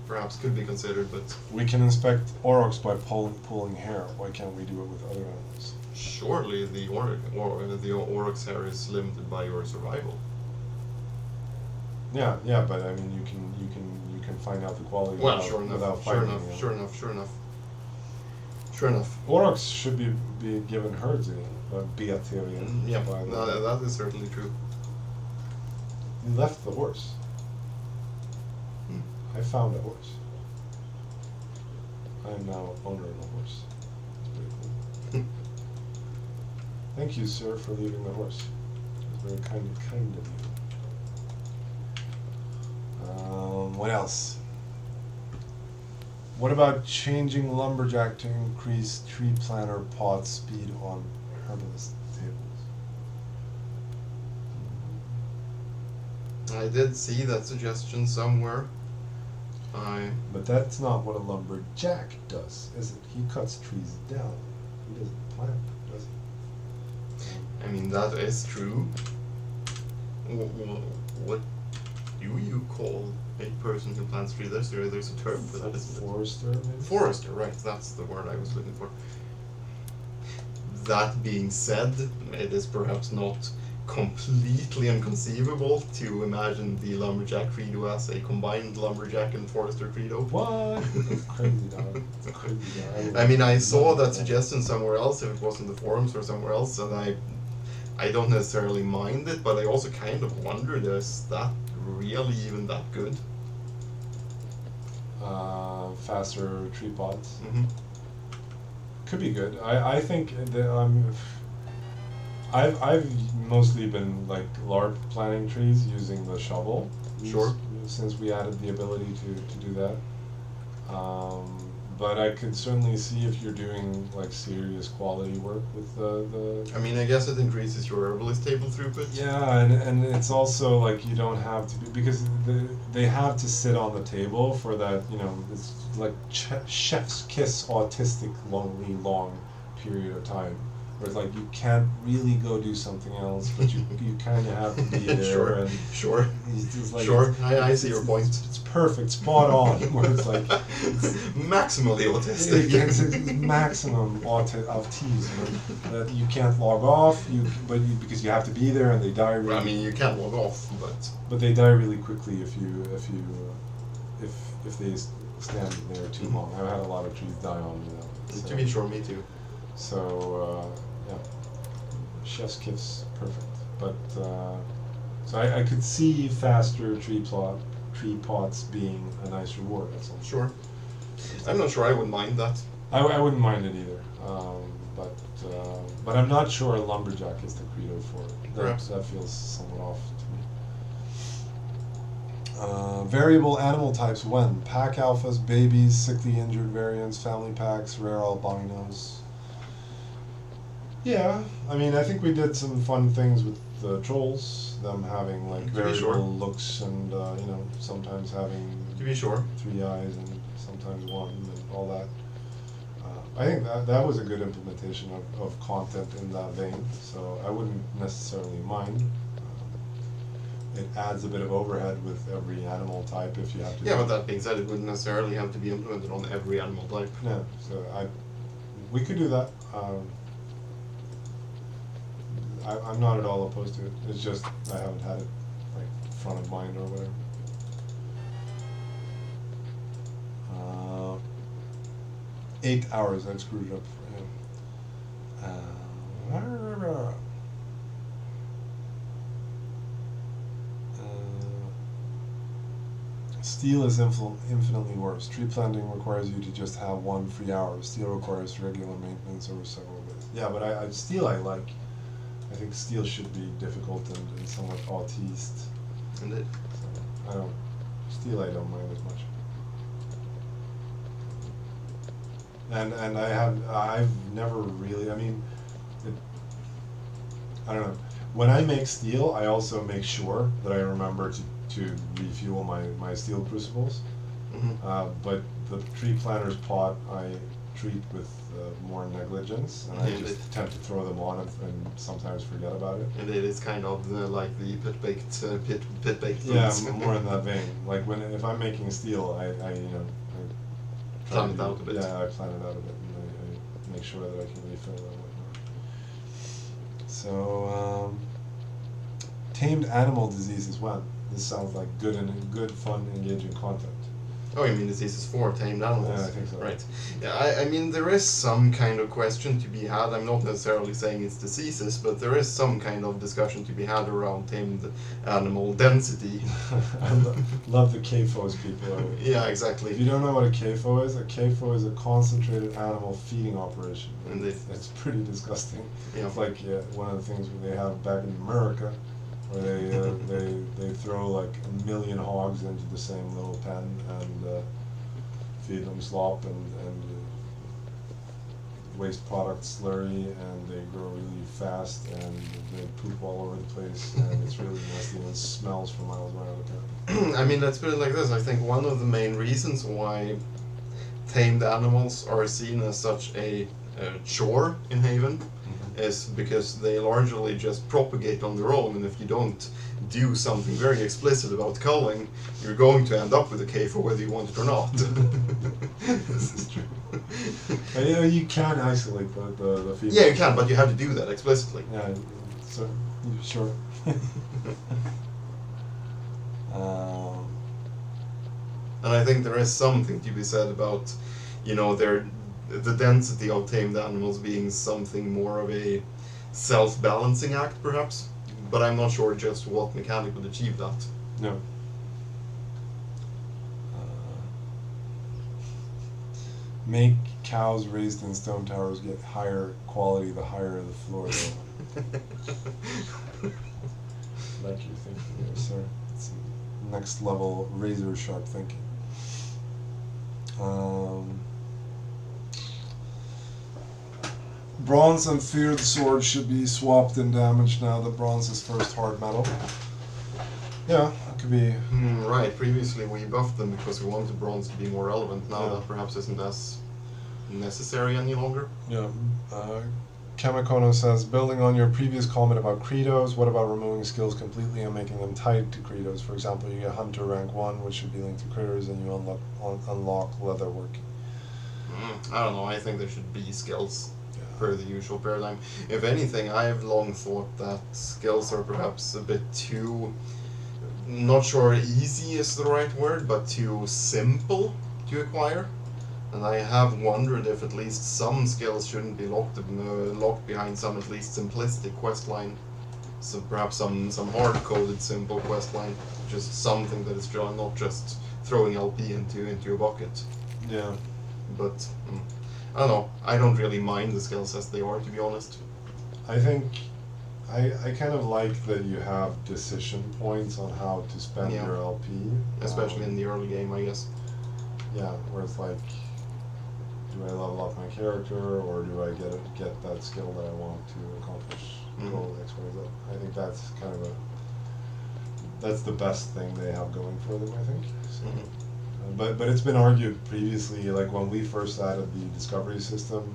Perhaps could be considered, but We can inspect aurochs by pulling hair. Why can't we do it with other animals? surely the aurochs hair is limited by your survival. Yeah, yeah, but I mean, you can find out the quality Well, without, sure enough, without sure fighting. enough, You know. sure enough. Aurochs should be given herds again, Beaterian. Yeah, by the that is certainly true. You left the horse. Hmm. I found a horse. I am now owner of the horse. It's pretty cool. Thank you, sir, for leaving the horse. It's very kind of you. What else? What about changing lumberjack to increase tree planter pot speed on herbalist tables? I did see that suggestion somewhere. But that's not what a lumberjack does, is it? He cuts trees down. He doesn't plant them, does he? I mean, that is true. What do you call a person who plants trees? There's a term for that, isn't it? Forester, maybe? Forester, right, that's the word I was looking for. That being said, it is perhaps not completely inconceivable to imagine the lumberjack credo as a combined lumberjack and forester credo. What? That's crazy, dog. That's crazy, dog. I mean, I saw that suggestion somewhere else, if it was in the forums or somewhere else, and I don't necessarily mind it, but I also kind of wondered, is that really even that good? Faster tree pods. Mm-hmm. Could be good. I think that I've mostly been like LARP planting trees using the shovel. Sure. Since we added the ability to do that. But I could certainly see if you're doing like serious quality work with the I mean, I guess it increases your herbalist table throughput. yeah, and it's also like you don't have to be, because they have to sit on the table for that, you know, it's like chef's kiss autistic long period of time. Where it's like you can't really go do something else, but you kind of have to be there. Sure, and sure. It's just like Sure, I see your point. It's perfect, spot on. Where it's like Maximally autistic. it's maximum autism that you can't log off. Because you have to be there, and they die really. I mean, you can log off, But they die really quickly if they stand there too long. I've had a lot of trees die on me now. to be sure, me too. So yeah, chef's kiss, perfect. But so I could see faster tree pots being a nice reward. That's all. Sure. I'm not sure I would mind that. I wouldn't mind it either. But I'm not sure a lumberjack is the credo for it. Perhaps. That feels somewhat off to me. Variable animal types when? Pack alphas, babies, sickly injured variants, family packs, rare albinos. Yeah, I mean, I think we did some fun things with the trolls, them having like To be variable sure. looks and, you know, sometimes having To be sure. 3 eyes and sometimes 1 and all that. I think that was a good implementation of content in that vein, so I wouldn't necessarily mind. It adds a bit of overhead with every animal type if you have to. Yeah, but that being said, it wouldn't necessarily have to be implemented on every animal type. Yeah, so we could do that. I'm not at all opposed to it. It's just I haven't had it like front of mind or whatever. 8 hours. I've screwed it up for him. Steel is infinitely worse. Tree planting requires you to just have 1 free hour. Steel requires regular maintenance over several days. Yeah, but steel I like. I think steel should be difficult and somewhat autiste. Indeed. So steel I don't mind as much. And I've never really, I mean, I don't know. When I make steel, I also make sure that I remember to refuel my steel crucibles. Mm-hmm. But the tree planter's pot, I treat with more negligence, and I just tend to throw them on and sometimes forget about it. And it is kind of like the pit baked Yeah, foods. more in that vein. Like if I'm making steel, I try Plan it out a bit. Yeah, I plan it out a bit, and I make sure that I can refill it and whatnot. So, tamed animal diseases. When this sounds like good, fun, engaging content. Oh, you mean diseases for tamed animals? Yeah, I think so. Right. Yeah, I mean, there is some kind of question to be had. I'm not necessarily saying it's diseases, but there is some kind of discussion to be had around tamed animal density. I love the CAFOs people. Yeah, exactly. If you don't know what a CAFO is a concentrated animal feeding operation. And it's pretty disgusting. Yeah. It's like one of the things they have back in America, where they throw like 1 million hogs into the same little pen and feed them slop and waste product slurry, and they grow really fast and they poop all over the place, and it's really nasty and it smells for miles around. I mean, let's put it like this. I think one of the main reasons why tamed animals are seen as such a chore in Haven is because they largely just propagate on their own, and if you don't do something very explicit about culling, you're going to end up with a CAFO whether you want it or not. This is true. You can isolate the female. Yeah, you can, but you have to do that explicitly. Yeah, so, sure. And I think there is something to be said about, the density of tamed animals being something more of a self-balancing act, perhaps. But I'm not sure just what mechanic would achieve that. No. Make cows raised in stone towers get higher quality the higher the floor they like your thinking there, sir. It's next level razor sharp thinking. Bronze and feared sword should be swapped in damage now that bronze is first hard metal. Yeah, that could be. Right, previously we buffed them because we wanted bronze to be more relevant. Now that perhaps isn't as necessary any longer. Yeah. Kamikono says, building on your previous comment about credos, what about removing skills completely and making them tied to credos? For example, you get Hunter rank 1, which should be linked to critters, and you unlock leatherwork. I don't know, I think there should be skills per the usual paradigm. If anything, I've long thought that skills are perhaps a bit too, not sure easy is the right word, but too simple to acquire. And I have wondered if at least some skills shouldn't be locked behind some at least simplistic quest line. So perhaps some hard-coded simple quest line, just something that is not just throwing LP into a bucket. Yeah. But I don't know. I don't really mind the skills as they are, to be honest. I think I kind of like that you have decision points on how to spend your LP, especially in the early game, I guess. Yeah, where it's like, do I level up my character, or do I get that skill that I want to accomplish goal X, Y, Z? I think that's kind of that's the best thing they have going for them, I think. So, but it's been argued previously, like when we first added the discovery system,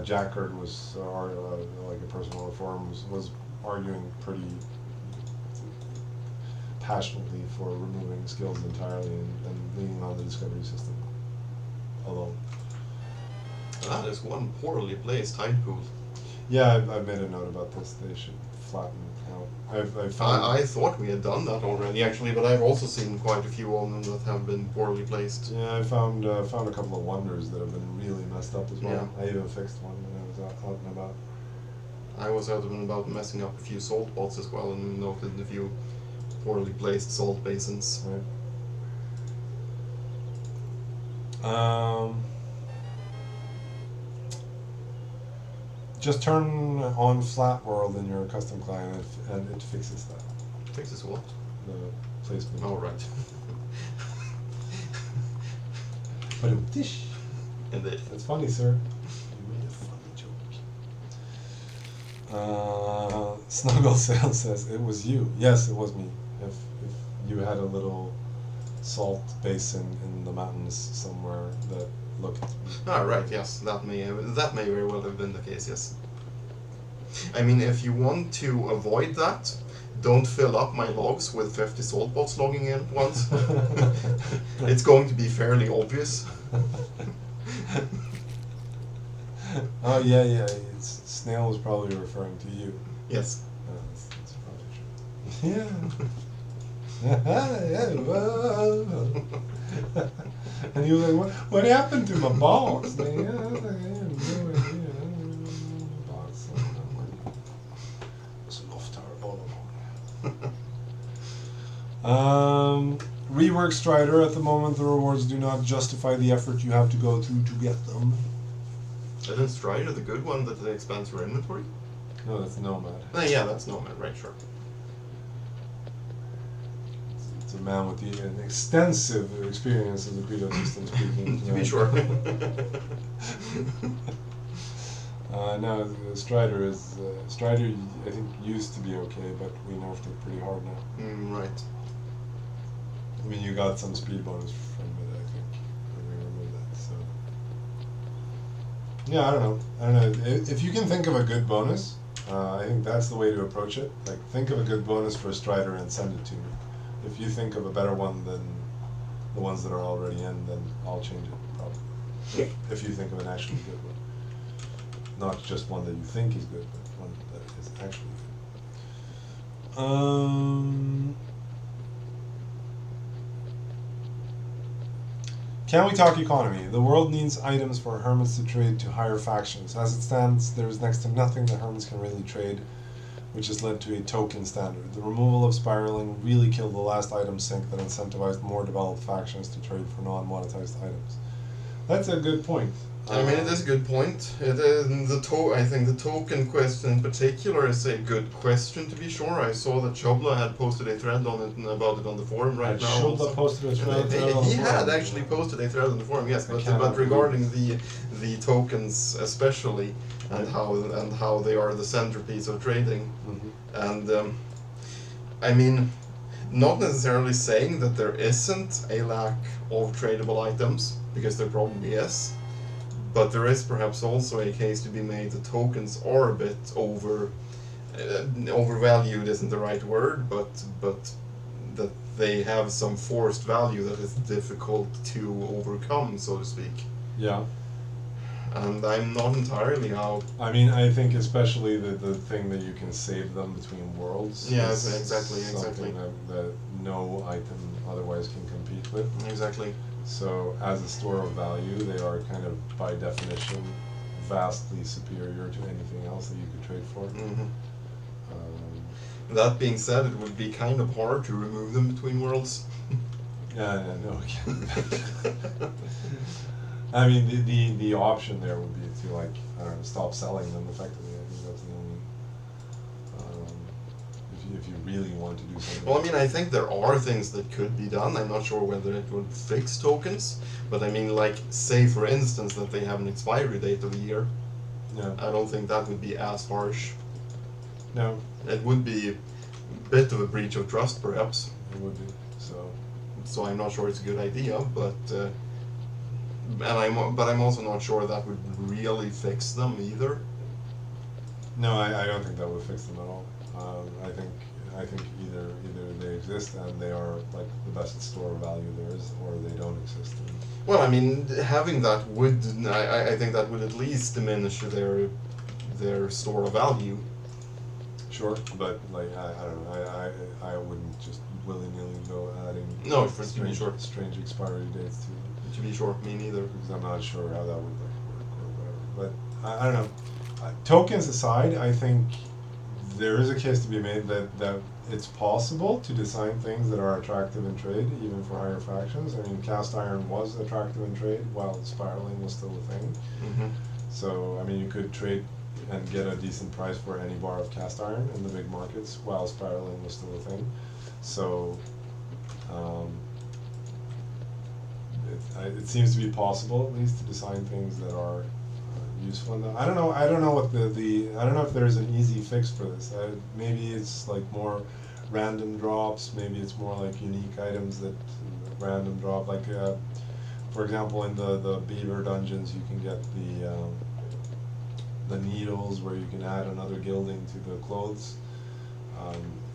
Jackard was, like a person on the forums, was arguing pretty passionately for removing skills entirely and leaning on the discovery system alone. That is one poorly placed tide pool. Yeah, I've made a note about this. They should flatten out. I thought we had done that already, actually, but I've also seen quite a few of them that have been poorly placed. Yeah, I found a couple of wonders that have been really messed up as well. Yeah. I even fixed one when I was out and about. I was out and about messing up a few salt pots as well, and noted a few poorly placed salt basins. Right. Just turn on flat world in your custom client and it fixes that. Fixes what? The placement. Oh, right. But it dish. Indeed. That's funny, sir. You made a funny joke. Snuggle Sail says it was you. Yes, it was me. If you had a little salt basin in the mountains somewhere that looked. Ah, right. Yes, that may very well have been the case. Yes. I mean, if you want to avoid that, don't fill up my logs with 50 salt bots logging in at once. It's going to be fairly obvious. Oh yeah. Snail was probably referring to you. Yes. That's probably true. Yeah. And he was like, what happened to my box, man? I was like, I have no idea. Box. It's loftar all. Rework Strider. At the moment, the rewards do not justify the effort you have to go through to get them. Isn't Strider the good one that expands your inventory? No, that's Nomad. Yeah, that's Nomad, right, sure. It's a man with an extensive experience as a Credo system speaking. To be sure. No, Strider Strider I think used to be okay, but we nerfed it pretty hard now. Right. I mean, you got some speed bonus from it, I think, when we removed that, so. Yeah, I don't know. If you can think of a good bonus, I think that's the way to approach it. Like, think of a good bonus for a Strider and send it to me. If you think of a better one than the ones that are already in, then I'll change it, probably. If you think of an actually good one. Not just one that you think is good, but one that is actually good. Can we talk economy? The world needs items for hermits to trade to higher factions. As it stands, there is next to nothing that hermits can really trade, which has led to a token standard. The removal of spiraling really killed the last item sink that incentivized more developed factions to trade for non-monetized items. That's a good point. I mean, it is a good point. I think the token question in particular is a good question, to be sure. I saw that Chobla had posted a thread on it and about it on the forum right now. Chobla posted a thread on the forum. He had actually posted a thread on the forum, yes, but regarding the tokens especially, and how they are the centerpiece of trading. Mm-hmm. And I mean, not necessarily saying that there isn't a lack of tradable items, because there probably is. But there is perhaps also a case to be made that tokens are a bit overvalued isn't the right word, but that they have some forced value that is difficult to overcome, so to speak. Yeah. And I'm not entirely out. I mean, I think especially the thing that you can save them between worlds. Yes, is exactly. Something that no item otherwise can compete with. Exactly. So, as a store of value, they are kind of, by definition, vastly superior to anything else that you could trade for. Mm-hmm. That being said, it would be kind of hard to remove them between worlds. No. I mean, the option there would be to, like, I don't know, stop selling them effectively. I think that's the only. If you really want to do something. Well, I mean, I think there are things that could be done. I'm not sure whether it would fix tokens, but I mean, like, say for instance that they have an expiry date of a year. Yeah. I don't think that would be as harsh. No. It would be a bit of a breach of trust, perhaps. It would be. So I'm not sure it's a good idea, but I'm also not sure that would really fix them either. No, I don't think that would fix them at all. I think either they exist and they are like the best store of value there is, or they don't exist. Well, I mean, having that would I think that would at least diminish their store of value. Sure, but like I don't know, I wouldn't just willy-nilly go adding strange expiry dates to them. To be sure, me neither. Because I'm not sure how that would like work or whatever. But I don't know. Tokens aside, I think there is a case to be made that it's possible to design things that are attractive in trade, even for higher factions. I mean, cast iron was attractive in trade, while spiraling was still a thing. Mm-hmm. So, I mean, you could trade and get a decent price for any bar of cast iron in the big markets, while spiraling was still a thing. So, it seems to be possible, at least, to design things that are useful enough. I don't know what I don't know if there's an easy fix for this. Maybe it's like more random drops. Maybe it's more like unique items that random drop. Like for example, in the beaver dungeons, you can get the needles where you can add another gilding to the clothes.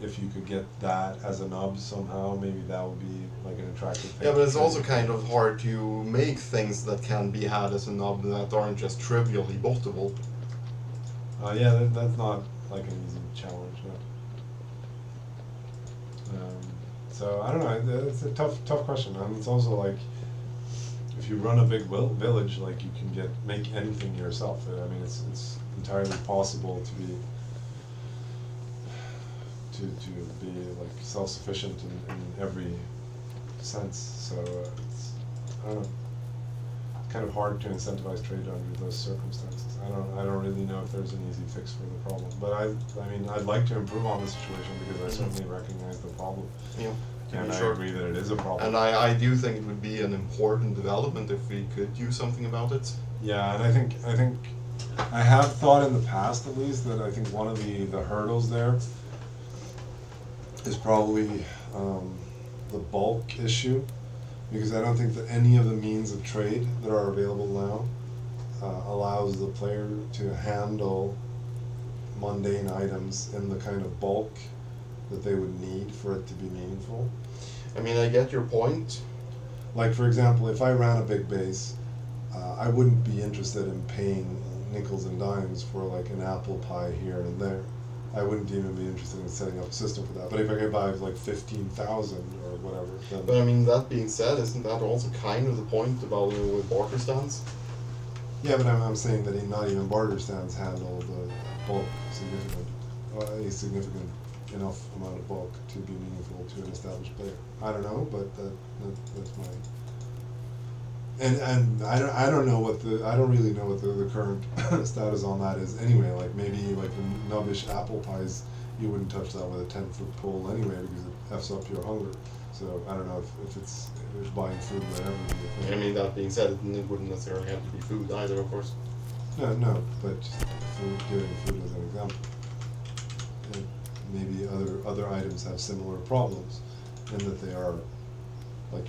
If you could get that as a nub somehow, maybe that would be like an attractive thing. Yeah, but it's also kind of hard to make things that can be had as a nub that aren't just trivially bottable. Yeah, that's not like an easy challenge. No. So I don't know. It's a tough question. I mean, it's also like if you run a big village, like you can make anything yourself. I mean, it's entirely possible to be like self-sufficient in every sense. So it's, I don't know, kind of hard to incentivize trade under those circumstances. I don't really know if there's an easy fix for the problem. But I mean, I'd like to improve on the situation because I certainly recognize the problem. Yeah. And I agree that it is a problem. And I do think it would be an important development if we could do something about it. Yeah, and I think I have thought in the past, at least, that I think one of the hurdles there is probably the bulk issue, because I don't think that any of the means of trade that are available now allows the player to handle mundane items in the kind of bulk that they would need for it to be meaningful. I mean, I get your point. Like, for example, if I ran a big base, I wouldn't be interested in paying nickels and dimes for like an apple pie here and there. I wouldn't even be interested in setting up a system for that. But if I could buy like 15,000 or whatever, then... But I mean, that being said, isn't that also kind of the point about with barter stands? Yeah, but I'm saying that not even barter stands handle the bulk a significant enough amount of bulk to be meaningful to an established player. I don't know, but that's my... And I don't know I don't really know what the current status on that is anyway. Like maybe like the nubbish apple pies, you wouldn't touch that with a 10-foot pole anyway because it f's up your hunger. So I don't know if buying food would ever be a thing. I mean, that being said, it wouldn't necessarily have to be food either, of course. No, but just giving food as an example. And maybe other items have similar problems in that they are like,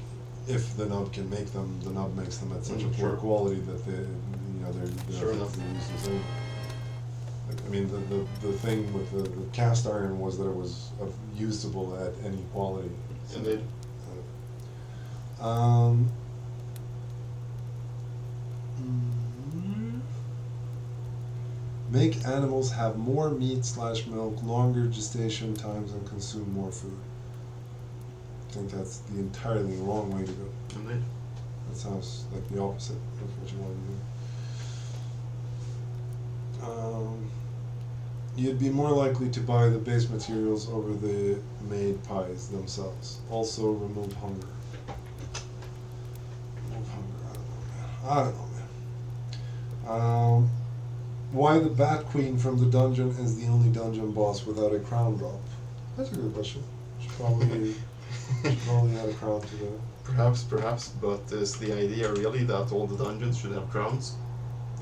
if the nub can make them, the nub makes them at such a poor quality that they're Sure enough. useless anyway. Like, I mean, the thing with the cast iron was that it was usable at any quality. So, Indeed. Make animals have more meat/milk, longer gestation times, and consume more food. I think that's the entirely wrong way to go. Indeed. That sounds like the opposite of what you want to do. You'd be more likely to buy the base materials over the made pies themselves. Also, remove hunger. Remove hunger, I don't know, man. Why the Bat Queen from the dungeon is the only dungeon boss without a crown drop? That's a good question. Should probably add a crown to the... Perhaps, but is the idea really that all the dungeons should have crowns?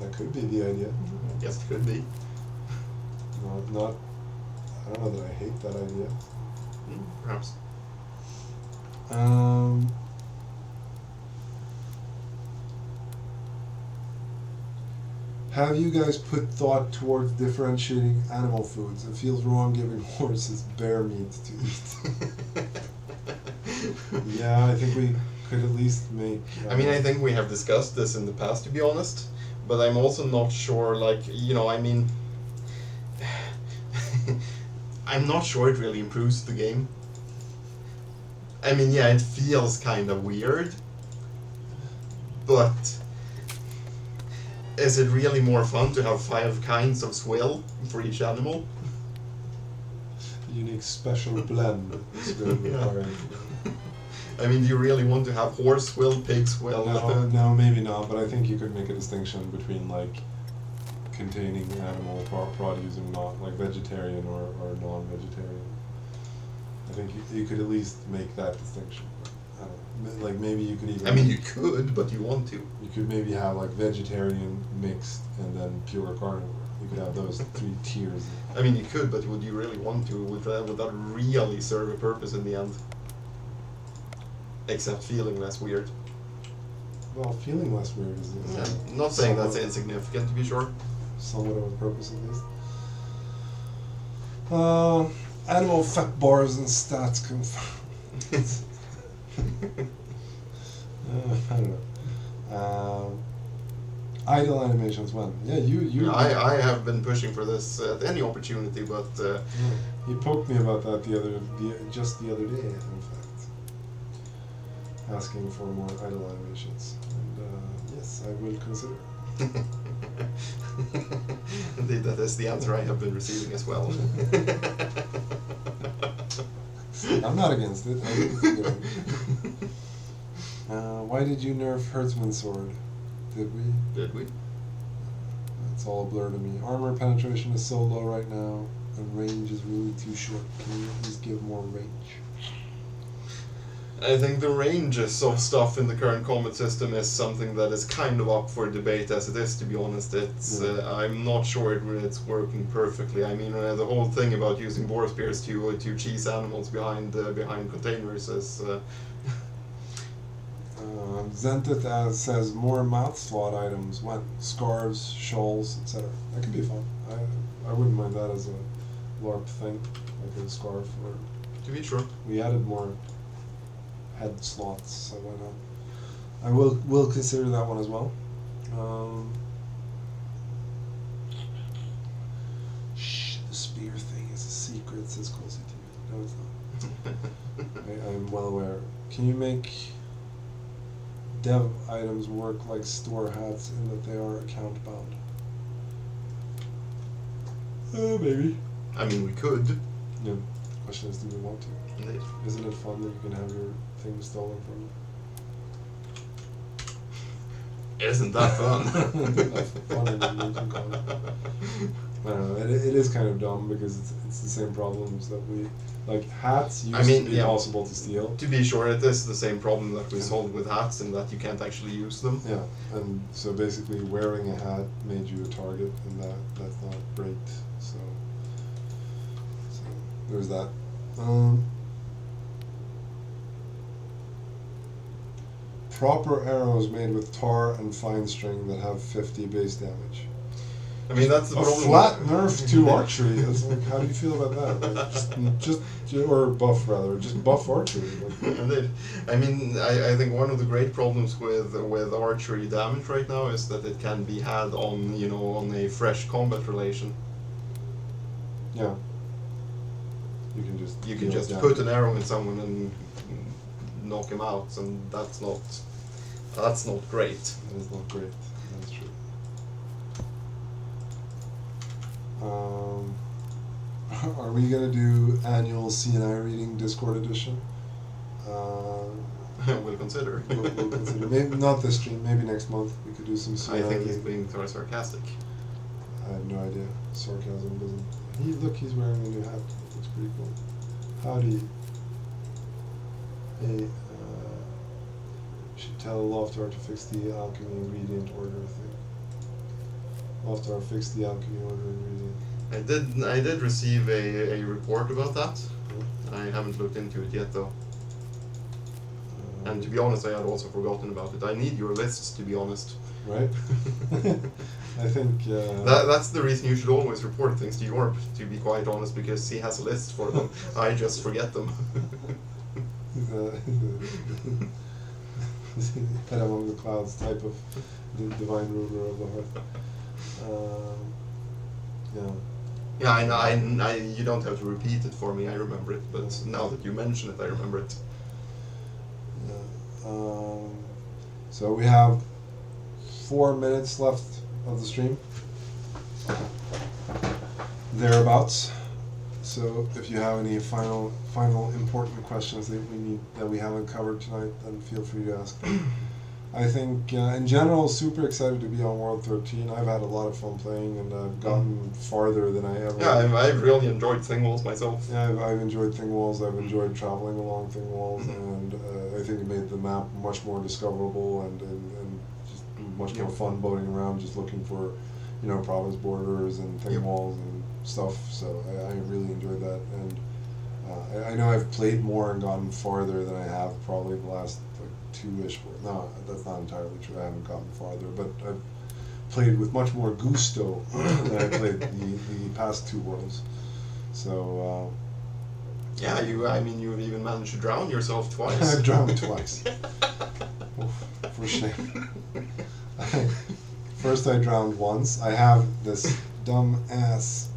That could be the idea. I guess it could be. Not. I don't know that I hate that idea. Perhaps. Have you guys put thought towards differentiating animal foods? It feels wrong giving horses bear meat to eat. Yeah, I think we could at least make... I mean, I think we have discussed this in the past, to be honest, but I'm also not sure, like, I mean... I'm not sure it really improves the game. I mean, yeah, it feels kind of weird, but... Is it really more fun to have 5 kinds of swill for each animal? Unique special blend is going to be required. I mean, do you really want to have horse swill, pig swill? No, maybe not, but I think you could make a distinction between, like, containing animal produce and not, like, vegetarian or non-vegetarian. I think you could at least make that distinction. I don't know. Like, maybe you could even... I mean, you could, but you want to. You could maybe have, like, vegetarian mixed and then pure carnivore. You could have those 3 tiers. I mean, you could, but would you really want to? Would that really serve a purpose in the end? Except feeling less weird. well, feeling less weird is Not saying that's insignificant, to be sure. somewhat of a purpose at least. Animal fat bars and stats confirmed. I don't know. Idle animations when? Yeah, you. I have been pushing for this at any opportunity, but You poked me about that just the other day, in fact. Asking for more idle animations. And yes, I will consider. Indeed, that is the answer I have been receiving as well. I'm not against it. I think it's good. Why did you nerf Hertzman's sword? Did we? Did we? It's all a blur to me. Armor penetration is so low right now, and range is really too short. Can you please give more range? I think the ranges of stuff in the current combat system is something that is kind of up for debate as it is, to be honest. It's I'm not sure it's working perfectly. I mean, the whole thing about using boar spears to cheese animals behind containers is... Zentit says more mouth slot items when scarves, shawls, etc. That could be fun. I wouldn't mind that as a LARP thing, like a scarf. Or to be sure. we added more head slots, so why not? I will consider that one as well. Shh, the spear thing is a secret, says Cozy TV. No, it's not. I'm well aware. Can you make dev items work like store hats in that they are account bound? Maybe. I mean, we could. Yeah. Question is, do we want to? Indeed. Isn't it fun that you can have your thing stolen from you? Isn't that fun? Fun in the Newton Con. I don't know. It is kind of dumb because it's the same problems that we like. Hats used to be possible to steal. To be sure, it is the same problem that we solved with hats, in that you can't actually use them. Yeah, and so basically wearing a hat made you a target, and that's not great. So there's that. Proper arrows made with tar and fine string that have 50 base damage. I mean, that's the A problem. flat nerf to archery. It's like, how do you feel about that? Like, just or buff rather, just buff archery. Like, Indeed. I mean, I think one of the great problems with archery damage right now is that it can be had on a fresh combat relation. yeah. You can just put an arrow in someone and knock him out, and that's not great. That is not great. That's true. Are we gonna do annual CNI reading Discord edition? We'll consider. We'll consider. Maybe not this stream. Maybe next month we could do some CNI. I think he's reading. being very sarcastic. I have no idea. Sarcasm doesn't. He's wearing a new hat. It looks pretty cool. Howdy. Hey, should tell Loftar to fix the alchemy ingredient order thing. Loftar, fix the alchemy order ingredient. I did receive a report about that. I haven't looked into it yet though. And to be honest, I had also forgotten about it. I need your lists, to be honest. Right? I think... That's the reason you should always report things to Jorb, to be quite honest, because he has a list for them. I just forget them. Head among the clouds type of the divine ruler of the hearth. Yeah. Yeah, I know. You don't have to repeat it for me. I remember it, but now that you mention it, I remember it. Yeah. So we have 4 minutes left of the stream. Thereabouts. So if you have any final important questions that we haven't covered tonight, then feel free to ask them. I think in general, super excited to be on World 13. I've had a lot of fun playing, and I've gotten farther than I ever. Yeah, I've really enjoyed Thing Walls myself. Yeah, I've enjoyed Thing Walls. I've enjoyed traveling along Thing Walls, and I think it made the map much more discoverable and just much more fun boating around, just looking for, province borders and Thing Walls and stuff. So I really enjoyed that, and I know I've played more and gotten farther than I have probably the last like 2-ish. No, that's not entirely true. I haven't gotten farther, but I've played with much more gusto than I played the past 2 worlds. So. Yeah, you've even managed to drown yourself twice. I've drowned twice. Oof, for shame. First I drowned once. I have this dumb ass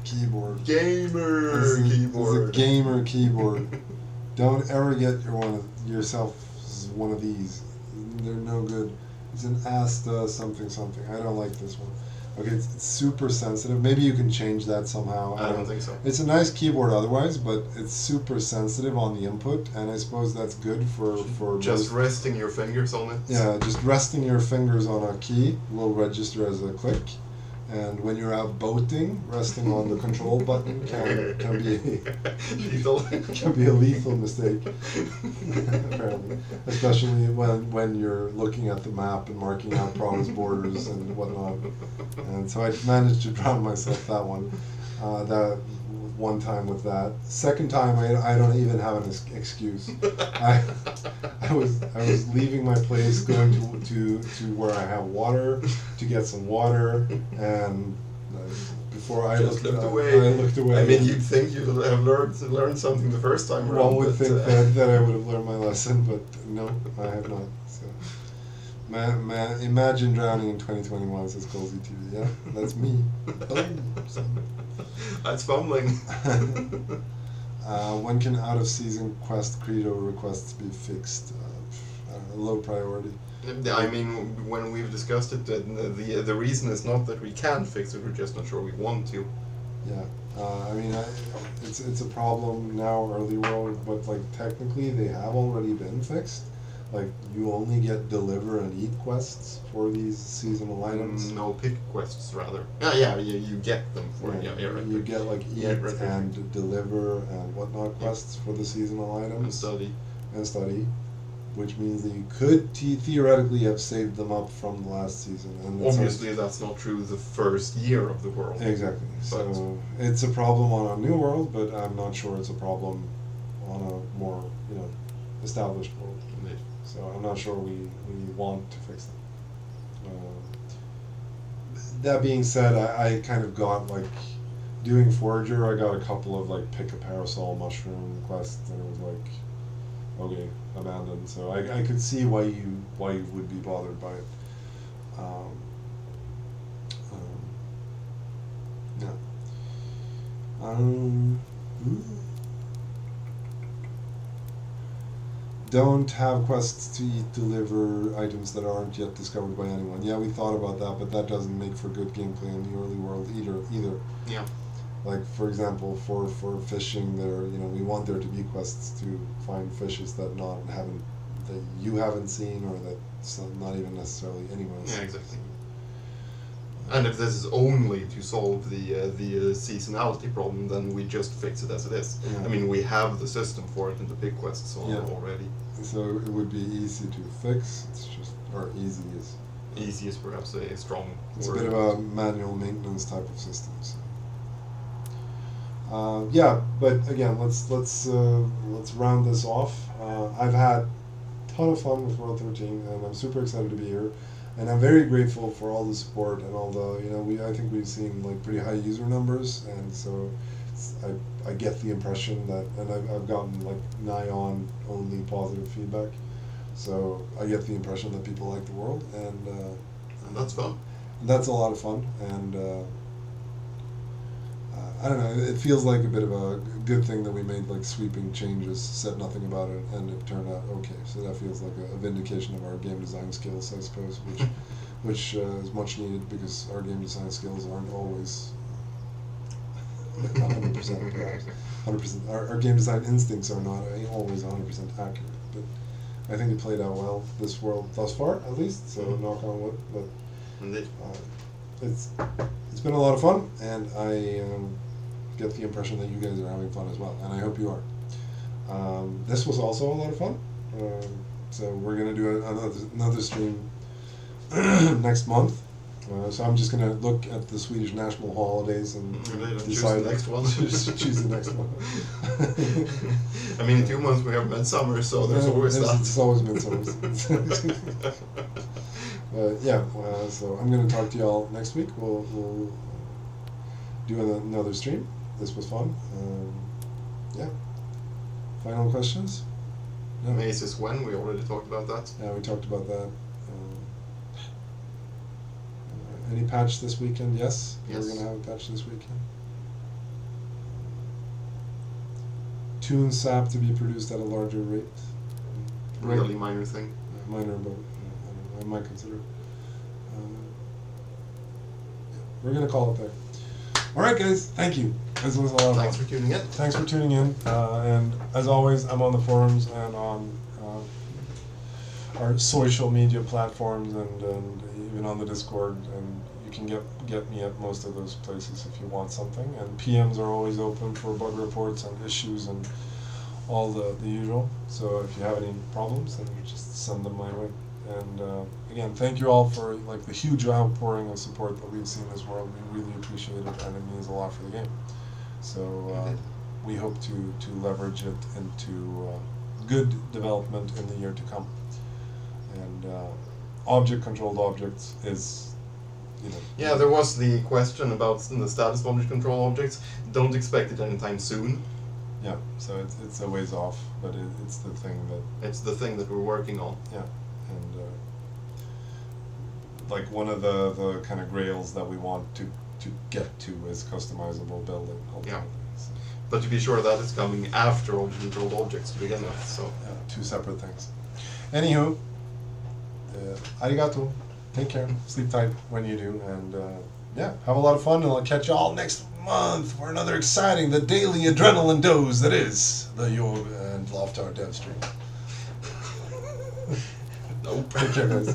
keyboard. Gamer keyboard. It's a gamer keyboard. Don't ever get yourself one of these. They're no good. It's an Asta something. I don't like this one. Okay, it's super sensitive. Maybe you can change that somehow. I don't think so. It's a nice keyboard otherwise, but it's super sensitive on the input, and I suppose that's good for just resting your fingers on it. Yeah, just resting your fingers on a key will register as a click, and when you're out boating, resting on the control button can be lethal. Can be a lethal mistake. Apparently, especially when you're looking at the map and marking out promised borders and whatnot. And so I managed to drown myself that one time with that. Second time, I don't even have an excuse. I was leaving my place, going to where I have water to get some water, and before I looked away. I mean, you'd think you'd have learned something the first time around. One would think that I would have learned my lesson, but no, I have not. So. Imagine drowning in 2021, says Cozy TV. Yeah, that's me. That's fumbling. When can out-of-season quest credo requests be fixed? Low priority. I mean, when we've discussed it, the reason is not that we can't fix it, we're just not sure we want to. Yeah. I mean, it's a problem now, early world, but like technically they have already been fixed. Like, you only get deliver and eat quests for these seasonal items. No, pick quests, rather. Yeah, you get them for right. right. You get, like, eat and deliver and whatnot quests for the seasonal items. And study. Which means that you could theoretically have saved them up from the last season. And obviously, that's not true the first year of the world. Exactly. So, it's a problem on a new world, but I'm not sure it's a problem on a more, established world. Indeed. So I'm not sure we want to fix them. That being said, I kind of got, like, doing Forager, I got a couple of, like, pick a parasol mushroom quests, and it was like, okay, abandoned. So I could see why you would be bothered by it. Don't have quests to deliver items that aren't yet discovered by anyone. Yeah, we thought about that, but that doesn't make for good gameplay in the early world either. Yeah. Like, for example, for fishing, we want there to be quests to find fishes that you haven't seen, or that's not even necessarily anyone else. Yeah, exactly. And if this is only to solve the seasonality problem, then we just fix it as it is. Yeah. I mean, we have the system for it in the pick quests already. So it would be easy to fix. It's just, or easy is. Easy is perhaps a strong word. It's a bit of a manual maintenance type of system. So. Yeah, but again, let's round this off. I've had a ton of fun with World 13, and I'm super excited to be here. And I'm very grateful for all the support and all the, I think we've seen, like, pretty high user numbers, and so I get the impression that, and I've gotten, like, nigh on only positive feedback, so I get the impression that people like the world, and that's fun. That's a lot of fun, and I don't know, it feels like a bit of a good thing that we made, like, sweeping changes, said nothing about it, and it turned out okay. So that feels like a vindication of our game design skills, I suppose, which is much needed, because our game design skills aren't always 100% perhaps. 100%. Our game design instincts are not always 100% accurate, but I think it played out well this world thus far, at least. So knock on wood. But indeed, it's been a lot of fun, and I get the impression that you guys are having fun as well, and I hope you are. This was also a lot of fun. So we're gonna do another stream next month. So I'm just gonna look at the Swedish national holidays and decide choose the next one. choose the next one. I mean, in 2 months we have midsummer, so there's always that. It's always midsummer. So I'm gonna talk to y'all next week. We'll do another stream. This was fun. Yeah. Final questions? No. Maze is when, we already talked about that. Yeah, we talked about that. Any patch this weekend? Yes. Yes. We're gonna have a patch this weekend. Tune sap to be produced at a larger rate. Really minor thing. Minor, but I might consider it. We're gonna call it there. All right, guys. Thank you. This was a lot of fun. Thanks for tuning in. Thanks for tuning in. And as always, I'm on the forums and on our social media platforms and even on the Discord. And you can get me at most of those places if you want something. And PMs are always open for bug reports and issues and all the usual. So if you have any problems, then just send them my way. And again, thank you all for the huge outpouring of support that we've seen this world. We really appreciate it, and it means a lot for the game. So we hope to leverage it into good development in the year to come. And object-controlled objects is, Yeah, there was the question about the status of object control objects. Don't expect it anytime soon. Yeah, so it's a ways off, but it's the thing that... It's the thing that we're working on. Yeah, and one of the kind of grails that we want to get to is customizable building. Yeah. So. But to be sure, that is coming after object-controlled objects to begin with, so... Yeah, two separate things. Anywho, arigato, take care, sleep tight when you do, and have a lot of fun, and I'll catch y'all next month for another exciting, the daily adrenaline dose that is the Jorb and Loftar devstream. Nope. Take care, guys.